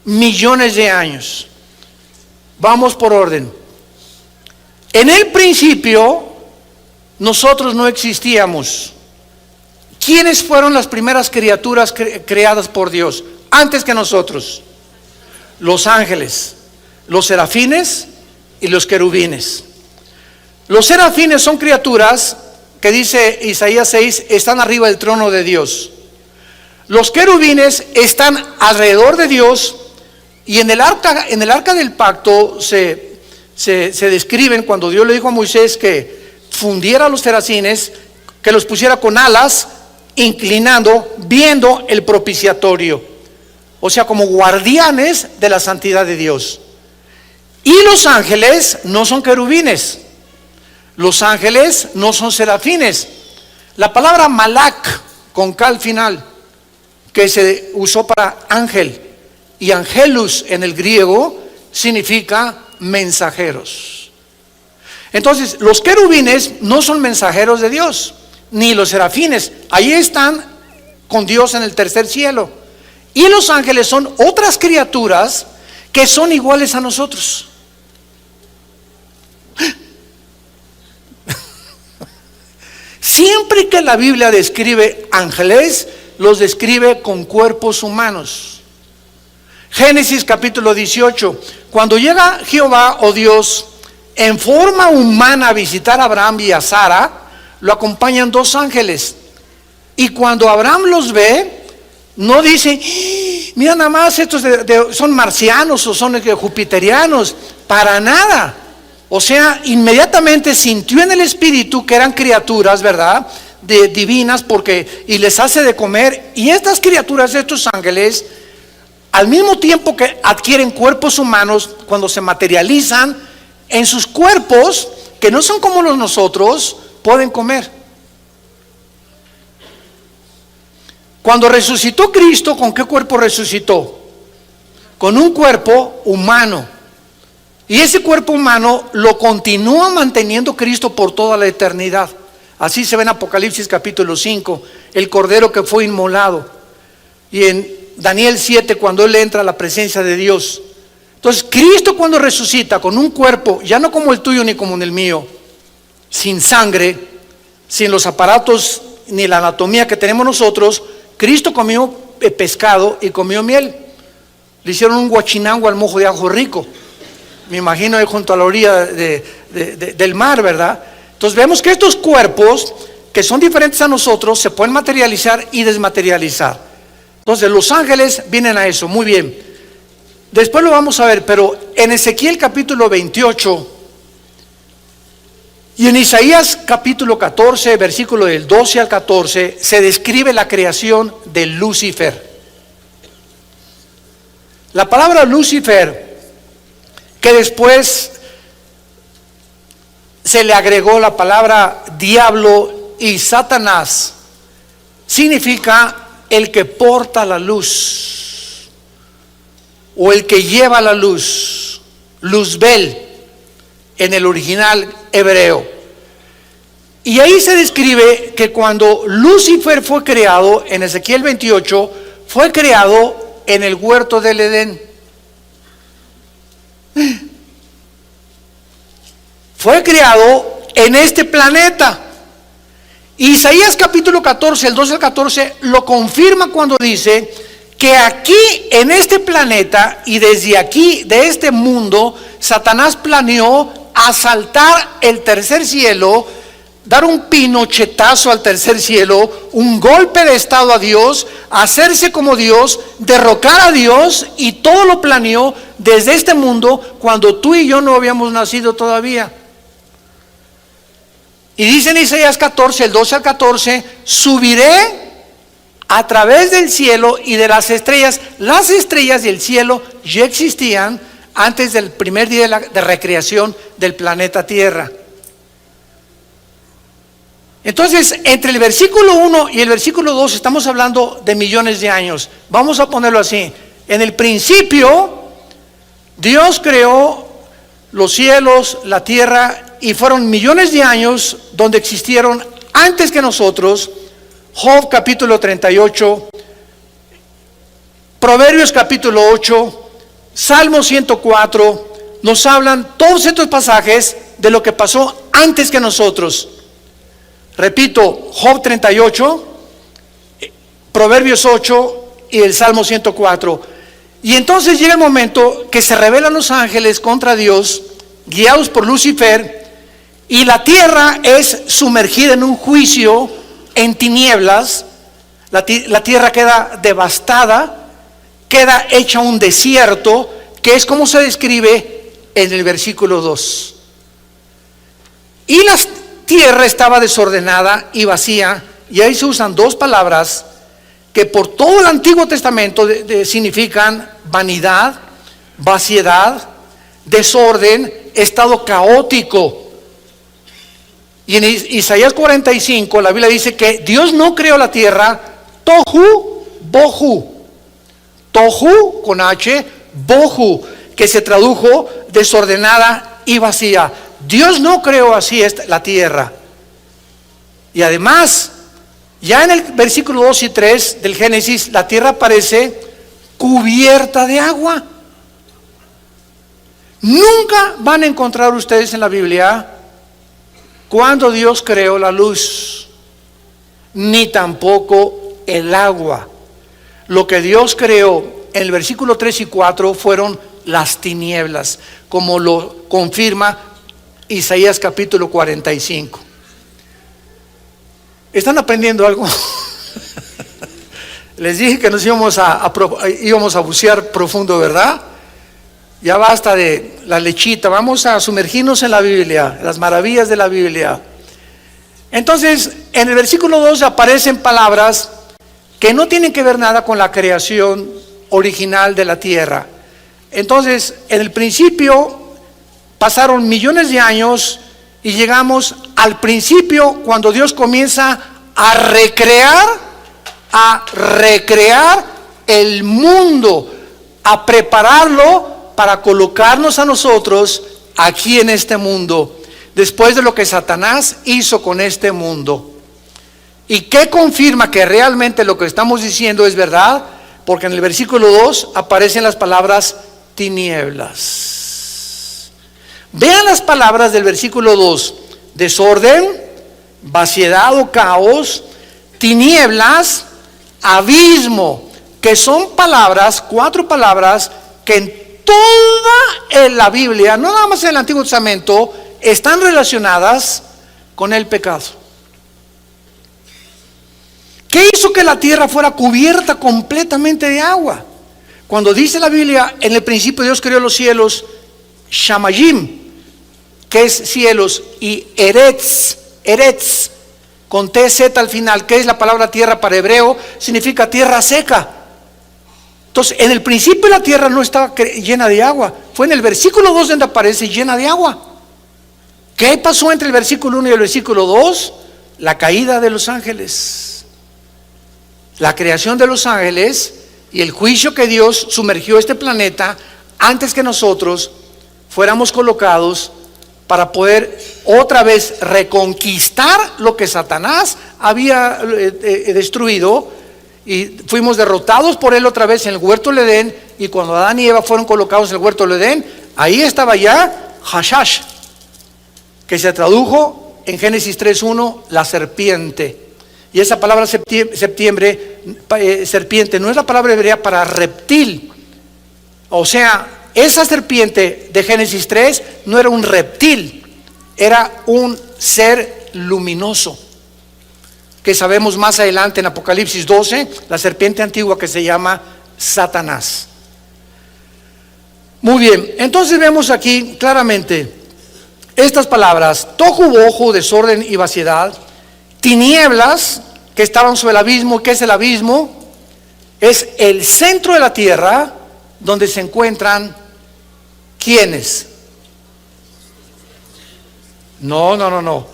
S1: Millones de años. Vamos por orden. En el principio, nosotros no existíamos. ¿Quiénes fueron las primeras criaturas creadas por Dios antes que nosotros? Los ángeles, los serafines y los querubines. Los serafines son criaturas que, dice Isaías 6, están arriba del trono de Dios. Los querubines están alrededor de Dios. Y en el arca del pacto se describen, cuando Dios le dijo a Moisés que fundiera a los serafines, que los pusiera con alas, inclinando, viendo el propiciatorio, o sea, como guardianes de la santidad de Dios. Y los ángeles no son querubines, los ángeles no son serafines. La palabra malak, con K al final, que se usó para ángel, y angelus en el griego significa mensajeros. Entonces, los querubines no son mensajeros de Dios, ni los serafines. Ahí están con Dios en el tercer cielo. Y los ángeles son otras criaturas que son iguales a nosotros. Siempre que la Biblia describe ángeles, los describe con cuerpos humanos. Génesis capítulo 18, cuando llega Jehová o Dios en forma humana a visitar a Abraham y a Sara, lo acompañan dos ángeles. Y cuando Abraham los ve, no dice, mira nada más, estos son marcianos o son jupiterianos, para nada. O sea, inmediatamente sintió en el espíritu que eran criaturas, ¿verdad?, divinas, y les hace de comer. Y estas criaturas, estos ángeles, al mismo tiempo que adquieren cuerpos humanos, cuando se materializan en sus cuerpos, que no son como los nosotros, pueden comer. Cuando resucitó Cristo, ¿con qué cuerpo resucitó? Con un cuerpo humano. Y ese cuerpo humano lo continúa manteniendo Cristo por toda la eternidad. Así se ve en Apocalipsis capítulo 5, el cordero que fue inmolado. Y en Daniel 7, cuando él entra a la presencia de Dios. Entonces, Cristo cuando resucita con un cuerpo, ya no como el tuyo ni como el mío, sin sangre, sin los aparatos ni la anatomía que tenemos nosotros, Cristo comió pescado y comió miel. Le hicieron un guachinango al mojo de ajo rico. Me imagino ahí junto a la orilla del mar, ¿verdad? Entonces vemos que estos cuerpos, que son diferentes a nosotros, se pueden materializar y desmaterializar. Entonces los ángeles vienen a eso, muy bien. Después lo vamos a ver, pero en Ezequiel capítulo 28 y en Isaías capítulo 14, versículo del 12 al 14, se describe la creación de Lucifer. La palabra Lucifer, que después se le agregó la palabra diablo y Satanás, significa el que porta la luz o el que lleva la luz, Luzbel en el original hebreo. Y ahí se describe que cuando Lucifer fue creado en Ezequiel 28, fue creado en el huerto del Edén. Fue creado en este planeta. Isaías capítulo 14, el 12 al 14, lo confirma cuando dice que aquí en este planeta y desde aquí, de este mundo, Satanás planeó asaltar el tercer cielo, dar un pinochetazo al tercer cielo, un golpe de estado a Dios, hacerse como Dios, derrocar a Dios, y todo lo planeó desde este mundo cuando tú y yo no habíamos nacido todavía. Y dice en Isaías 14, el 12 al 14, subiré a través del cielo y de las estrellas. Las estrellas del cielo ya existían antes del primer día de recreación del planeta Tierra. Entonces, entre el versículo 1 y el versículo 2 estamos hablando de millones de años. Vamos a ponerlo así. En el principio, Dios creó los cielos, la tierra, y fueron millones de años donde existieron antes que nosotros. Job capítulo 38, Proverbios capítulo 8, Salmo 104, nos hablan todos estos pasajes de lo que pasó antes que nosotros. Repito, Job 38, Proverbios 8 y el Salmo 104. Y entonces llega el momento que se rebelan los ángeles contra Dios, guiados por Lucifer, y la tierra es sumergida en un juicio, en tinieblas. La tierra queda devastada, queda hecha un desierto, que es como se describe en el versículo 2. Y la tierra estaba desordenada y vacía, y ahí se usan dos palabras que por todo el Antiguo Testamento significan vanidad, vaciedad, desorden, estado caótico. Y en Isaías 45 la Biblia dice que Dios no creó la tierra tohu bohu, tohu con H, bohu, que se tradujo desordenada y vacía. Dios no creó así la tierra. Y además, ya en el versículo 2 y 3 del Génesis, la tierra aparece cubierta de agua. Nunca van a encontrar ustedes en la Biblia cuando Dios creó la luz, ni tampoco el agua. Lo que Dios creó en el versículo 3 y 4 fueron las tinieblas, como lo confirma Isaías capítulo 45. ¿Están aprendiendo algo? Les dije que nos íbamos a bucear profundo, ¿verdad? Ya basta de la lechita, vamos a sumergirnos en la Biblia, las maravillas de la Biblia. Entonces, en el versículo 2 aparecen palabras que no tienen que ver nada con la creación original de la tierra. Entonces, en el principio pasaron millones de años y llegamos al principio cuando Dios comienza a recrear el mundo, a prepararlo para colocarnos a nosotros aquí en este mundo, después de lo que Satanás hizo con este mundo. ¿Y qué confirma que realmente lo que estamos diciendo es verdad? Porque en el versículo 2 aparecen las palabras tinieblas. Vean las palabras del versículo 2: desorden, vaciedad o caos, tinieblas, abismo, que son palabras, 4 palabras que en toda la Biblia, no nada más en el Antiguo Testamento, están relacionadas con el pecado. ¿Qué hizo que la tierra fuera cubierta completamente de agua? Cuando dice la Biblia, en el principio Dios creó los cielos, Shamayim, que es cielos, y Eretz, con TZ al final, que es la palabra tierra para hebreo, significa tierra seca. Entonces, en el principio la tierra no estaba llena de agua. Fue en el versículo 2 donde aparece llena de agua. ¿Qué pasó entre el versículo 1 y el versículo 2? La caída de los ángeles, la creación de los ángeles y el juicio que Dios sumergió este planeta antes que nosotros fuéramos colocados para poder otra vez reconquistar lo que Satanás había destruido, y fuimos derrotados por él otra vez en el huerto del Edén. Y cuando Adán y Eva fueron colocados en el huerto del Edén, ahí estaba ya Hashash, que se tradujo en Génesis 3:1 la serpiente. Y esa palabra serpiente no es la palabra hebrea para reptil. O sea, esa serpiente de Génesis 3 no era un reptil, era un ser luminoso, que sabemos más adelante en Apocalipsis 12, la serpiente antigua que se llama Satanás. Muy bien, entonces vemos aquí claramente estas palabras: tohu bohu, desorden y vaciedad; tinieblas que estaban sobre el abismo. ¿Qué es el abismo? Es el centro de la tierra donde se encuentran ¿quiénes? No.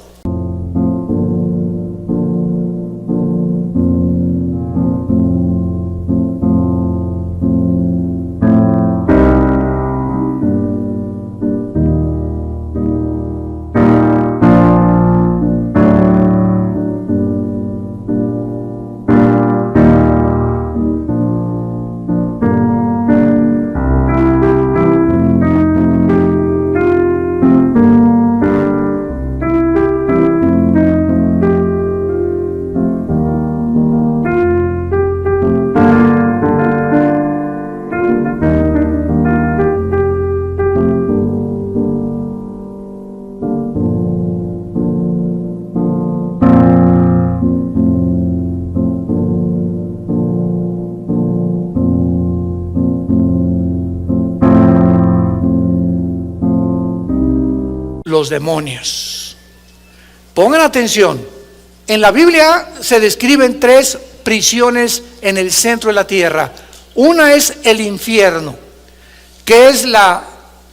S1: Los demonios. Pongan atención, en la Biblia se describen 3 prisiones en el centro de la tierra. Una es el infierno, que es la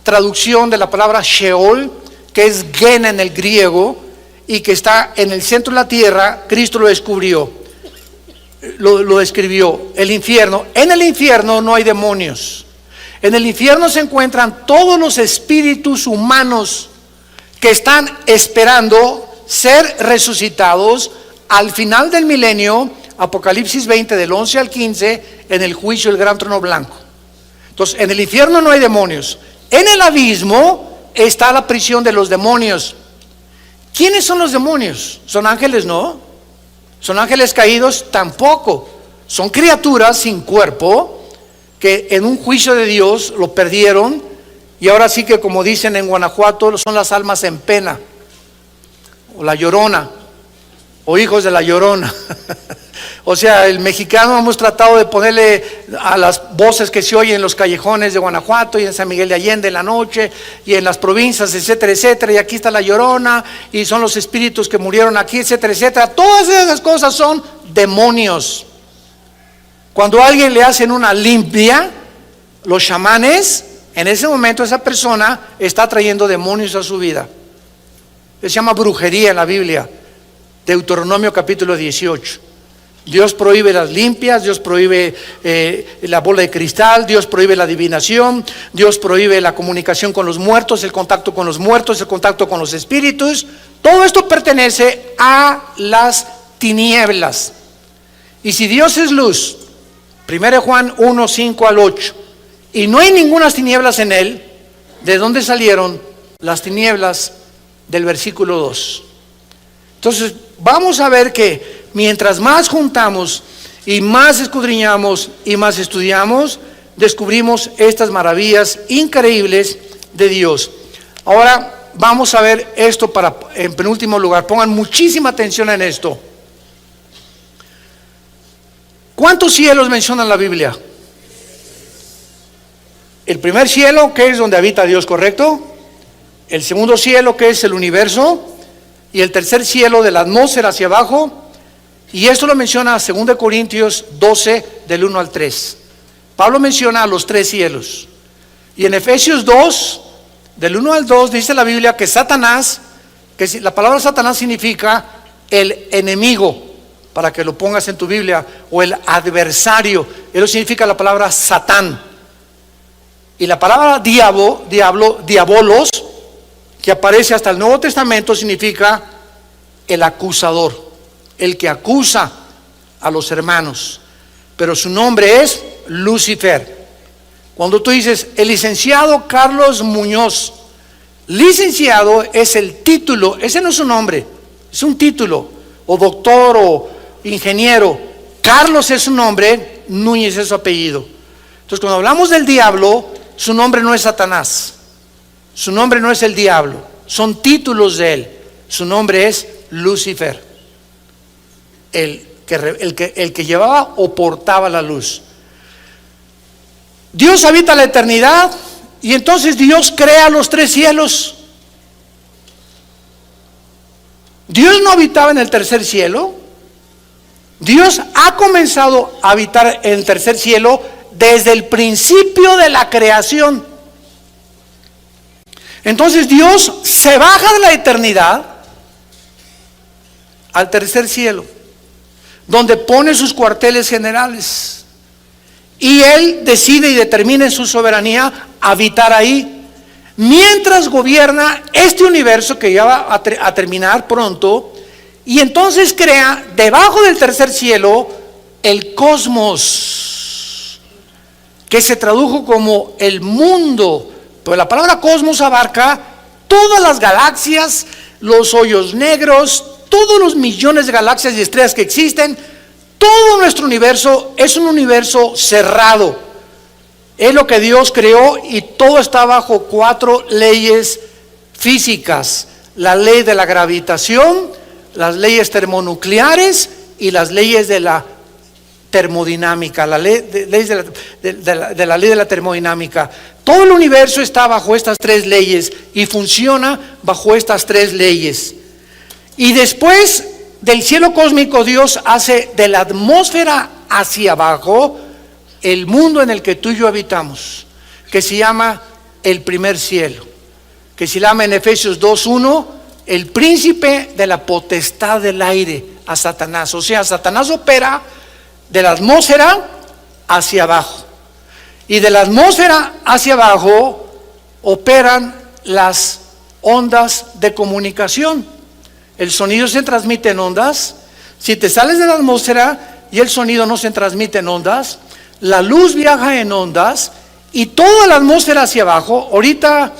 S1: traducción de la palabra Sheol, que es Gena en el griego, y que está en el centro de la tierra. Cristo lo descubrió, lo describió, el infierno. En el infierno no hay demonios. En el infierno se encuentran todos los espíritus humanos que están esperando ser resucitados al final del milenio, Apocalipsis 20 del 11 al 15, en el juicio del gran trono blanco. Entonces, en el infierno no hay demonios. En el abismo está la prisión de los demonios. ¿Quiénes son los demonios? ¿Son ángeles? No. ¿Son ángeles caídos? Tampoco. Son criaturas sin cuerpo que en un juicio de Dios lo perdieron. Y ahora sí que, como dicen en Guanajuato, son las almas en pena, o la llorona, o hijos de la llorona. O sea, el mexicano hemos tratado de ponerle a las voces que se oyen en los callejones de Guanajuato y en San Miguel de Allende en la noche y en las provincias, etcétera, etcétera. Y aquí está la llorona y son los espíritus que murieron aquí, etcétera, etcétera. Todas esas cosas son demonios. Cuando a alguien le hacen una limpia, los chamanes, en ese momento esa persona está trayendo demonios a su vida. Se llama brujería en la Biblia, Deuteronomio capítulo 18. Dios prohíbe las limpias, Dios prohíbe la bola de cristal, Dios prohíbe la adivinación, Dios prohíbe la comunicación con los muertos, el contacto con los muertos, el contacto con los espíritus. Todo esto pertenece a las tinieblas. Y si Dios es luz, 1 Juan 1, 5 al 8, y no hay ninguna tinieblas en él, ¿de dónde salieron las tinieblas del versículo 2? Entonces vamos a ver que mientras más juntamos y más escudriñamos y más estudiamos, descubrimos estas maravillas increíbles de Dios. Ahora vamos a ver esto en penúltimo lugar. Pongan muchísima atención en esto. ¿Cuántos cielos menciona la Biblia? El primer cielo, que es donde habita Dios, ¿correcto? El segundo cielo, que es el universo. Y el tercer cielo, de la atmósfera hacia abajo. Y esto lo menciona 2 Corintios 12, del 1 al 3. Pablo menciona a los tres cielos. Y en Efesios 2, del 1 al 2, dice la Biblia que Satanás, la palabra Satanás significa el enemigo, para que lo pongas en tu Biblia, o el adversario. Eso significa la palabra Satán. Y la palabra diabolos, que aparece hasta el Nuevo Testamento, significa el acusador, el que acusa a los hermanos. Pero su nombre es Lucifer. Cuando tú dices el licenciado Carlos Muñoz, licenciado es el título, ese no es su nombre, es un título, o doctor o ingeniero. Carlos es su nombre, Núñez es su apellido. Entonces, cuando hablamos del diablo, su nombre no es Satanás, su nombre no es el diablo, son títulos de él. Su nombre es Lucifer, el que llevaba o portaba la luz. Dios habita la eternidad, y entonces Dios crea los tres cielos. Dios no habitaba en el tercer cielo. Dios ha comenzado a habitar en el tercer cielo desde el principio de la creación. Entonces Dios se baja de la eternidad al tercer cielo, donde pone sus cuarteles generales. Y Él decide y determina en su soberanía habitar ahí, mientras gobierna este universo que ya va a terminar pronto. Y entonces crea debajo del tercer cielo el cosmos, que se tradujo como el mundo. Pero la palabra cosmos abarca todas las galaxias, los hoyos negros, todos los millones de galaxias y estrellas que existen. Todo nuestro universo es un universo cerrado. Es lo que Dios creó, y todo está bajo 4 leyes físicas: la ley de la gravitación, las leyes termonucleares y las leyes de la termodinámica, la ley de la ley de la termodinámica. Todo el universo está bajo estas 3 leyes y funciona bajo estas 3 leyes. Y después del cielo cósmico, Dios hace de la atmósfera hacia abajo el mundo en el que tú y yo habitamos, que se llama el primer cielo, que se llama en Efesios 2:1 el príncipe de la potestad del aire, a Satanás. O sea, Satanás opera de la atmósfera hacia abajo, y de la atmósfera hacia abajo operan las ondas de comunicación. El sonido se transmite en ondas. Si te sales de la atmósfera y el sonido no se transmite en ondas, la luz viaja en ondas, y toda la atmósfera hacia abajo. Ahorita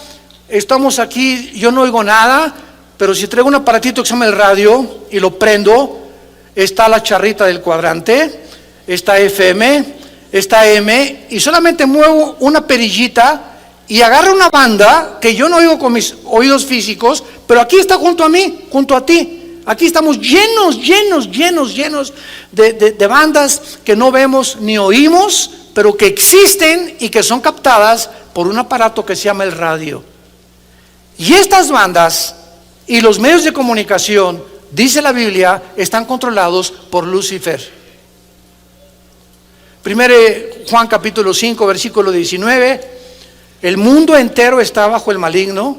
S1: estamos aquí, yo no oigo nada, pero si traigo un aparatito que se llama el radio y lo prendo, está la charrita del cuadrante, está FM, está M, y solamente muevo una perillita y agarro una banda que yo no oigo con mis oídos físicos, pero aquí está junto a mí, junto a ti. Aquí estamos llenos de bandas que no vemos ni oímos, pero que existen y que son captadas por un aparato que se llama el radio. Y estas bandas y los medios de comunicación, dice la Biblia, están controlados por Lucifer. Primero Juan capítulo 5, versículo 19. El mundo entero está bajo el maligno.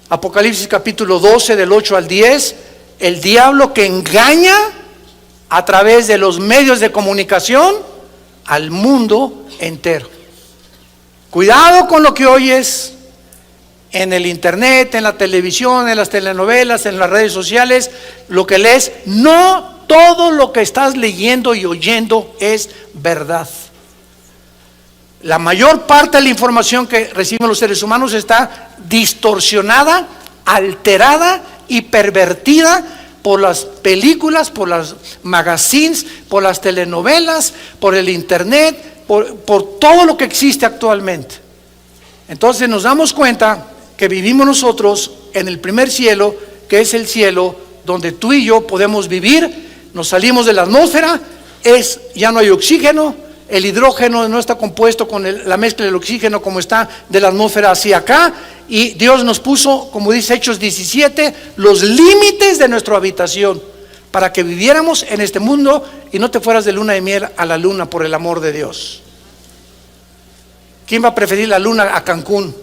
S1: Apocalipsis capítulo 12, del 8 al 10. El diablo que engaña a través de los medios de comunicación al mundo entero. Cuidado con lo que oyes en el internet, en la televisión, en las telenovelas, en las redes sociales, lo que lees. No todo lo que estás leyendo y oyendo es verdad. La mayor parte de la información que reciben los seres humanos está distorsionada, alterada y pervertida por las películas, por las magazines, por las telenovelas, por el internet, por todo lo que existe actualmente. Entonces nos damos cuenta que vivimos nosotros en el primer cielo, que es el cielo donde tú y yo podemos vivir. Nos salimos de la atmósfera, ya no hay oxígeno, el hidrógeno no está compuesto con la mezcla del oxígeno como está de la atmósfera hacia acá, y Dios nos puso, como dice Hechos 17, los límites de nuestra habitación para que viviéramos en este mundo y no te fueras de luna de miel a la luna, por el amor de Dios. ¿Quién va a preferir la luna a Cancún?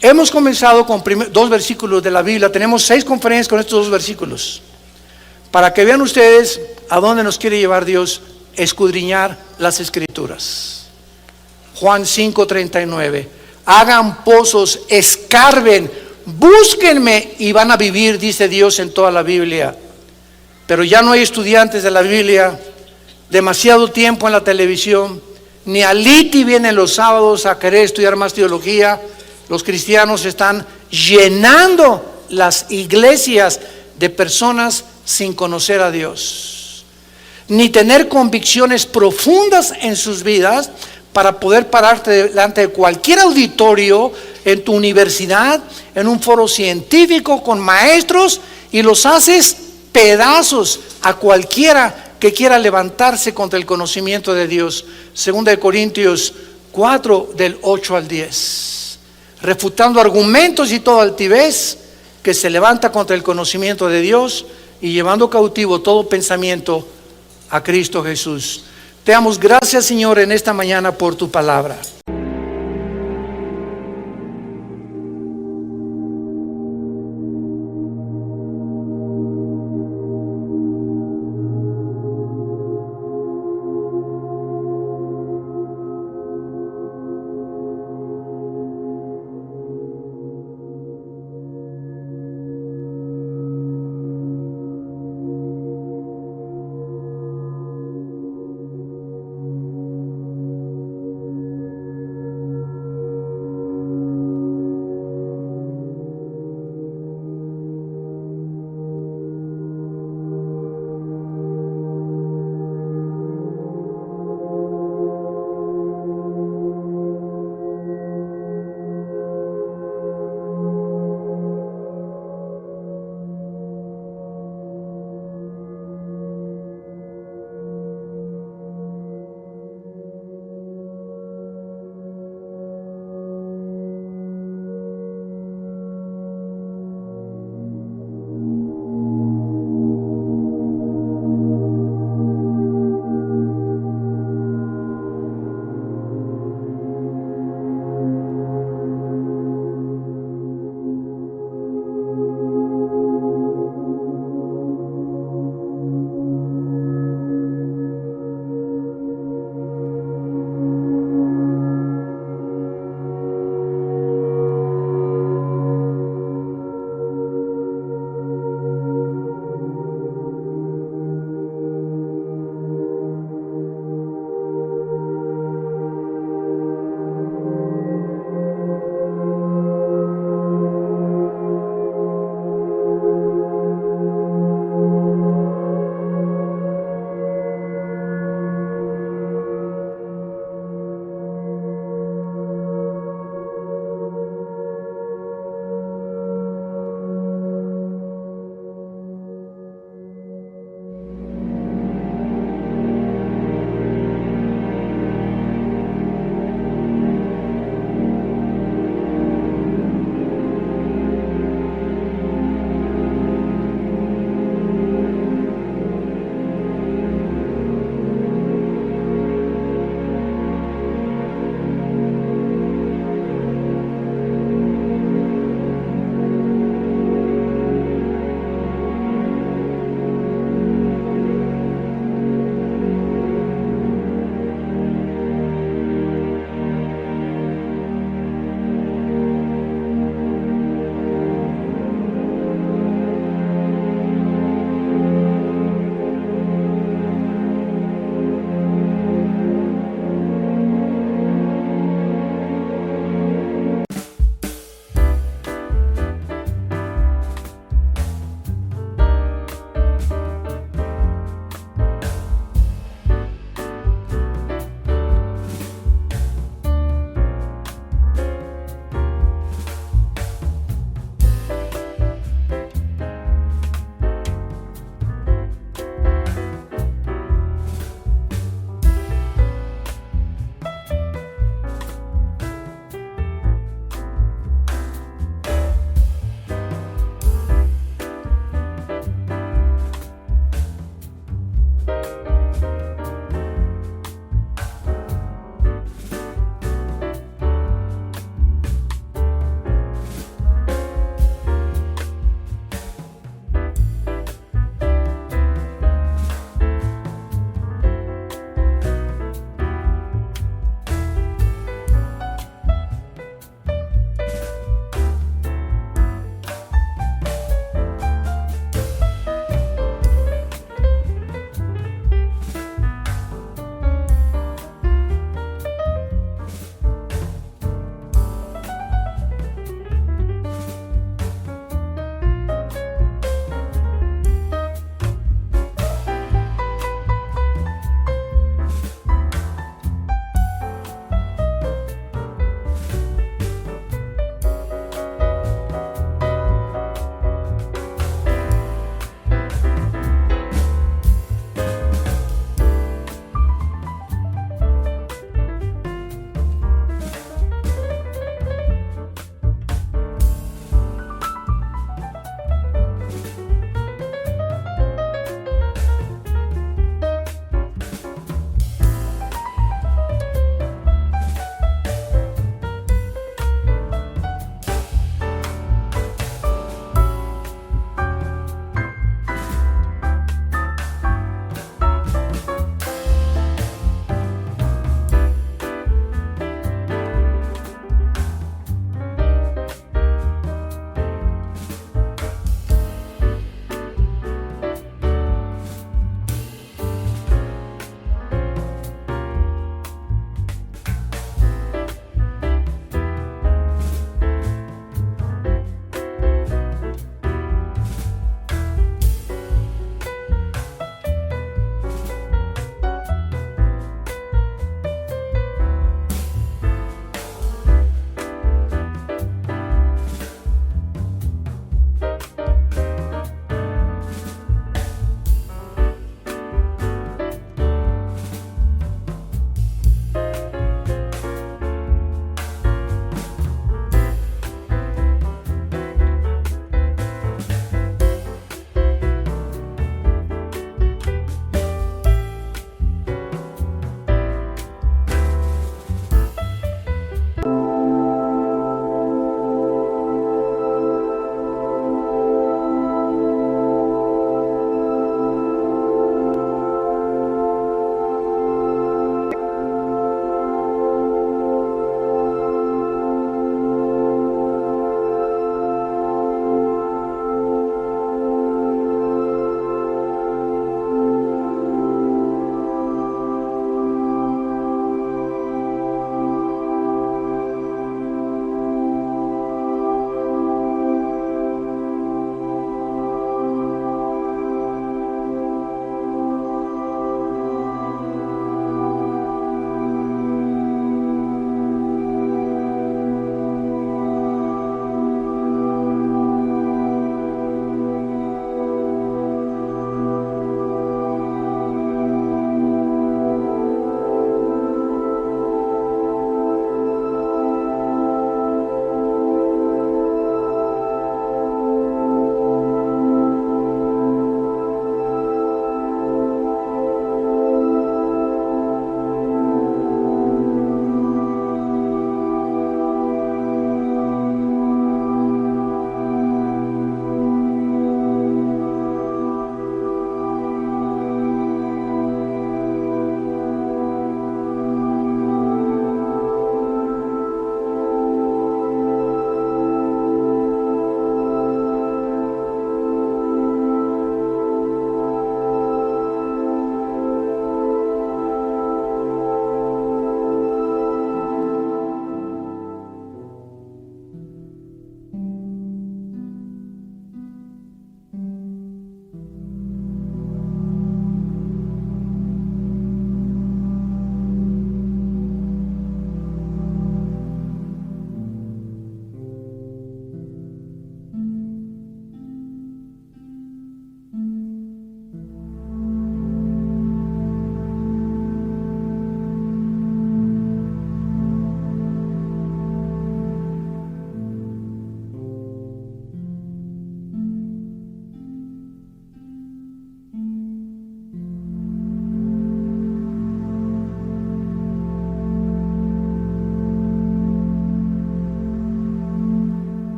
S1: Hemos comenzado con dos versículos de la Biblia. Tenemos 6 conferencias con estos 2 versículos, para que vean ustedes a dónde nos quiere llevar Dios, escudriñar las Escrituras. Juan 5:39, hagan pozos, escarben, búsquenme y van a vivir, dice Dios en toda la Biblia. Pero ya no hay estudiantes de la Biblia, demasiado tiempo en la televisión, ni Aliti vienen los sábados a querer estudiar más teología. Los cristianos están llenando las iglesias de personas sin conocer a Dios, ni tener convicciones profundas en sus vidas para poder pararte delante de cualquier auditorio, en tu universidad, en un foro científico con maestros, y los haces pedazos a cualquiera que quiera levantarse contra el conocimiento de Dios. 2 Corintios 4 del 8 al 10. Refutando argumentos y toda altivez que se levanta contra el conocimiento de Dios, y llevando cautivo todo pensamiento a Cristo Jesús. Te damos gracias, Señor, en esta mañana por tu palabra.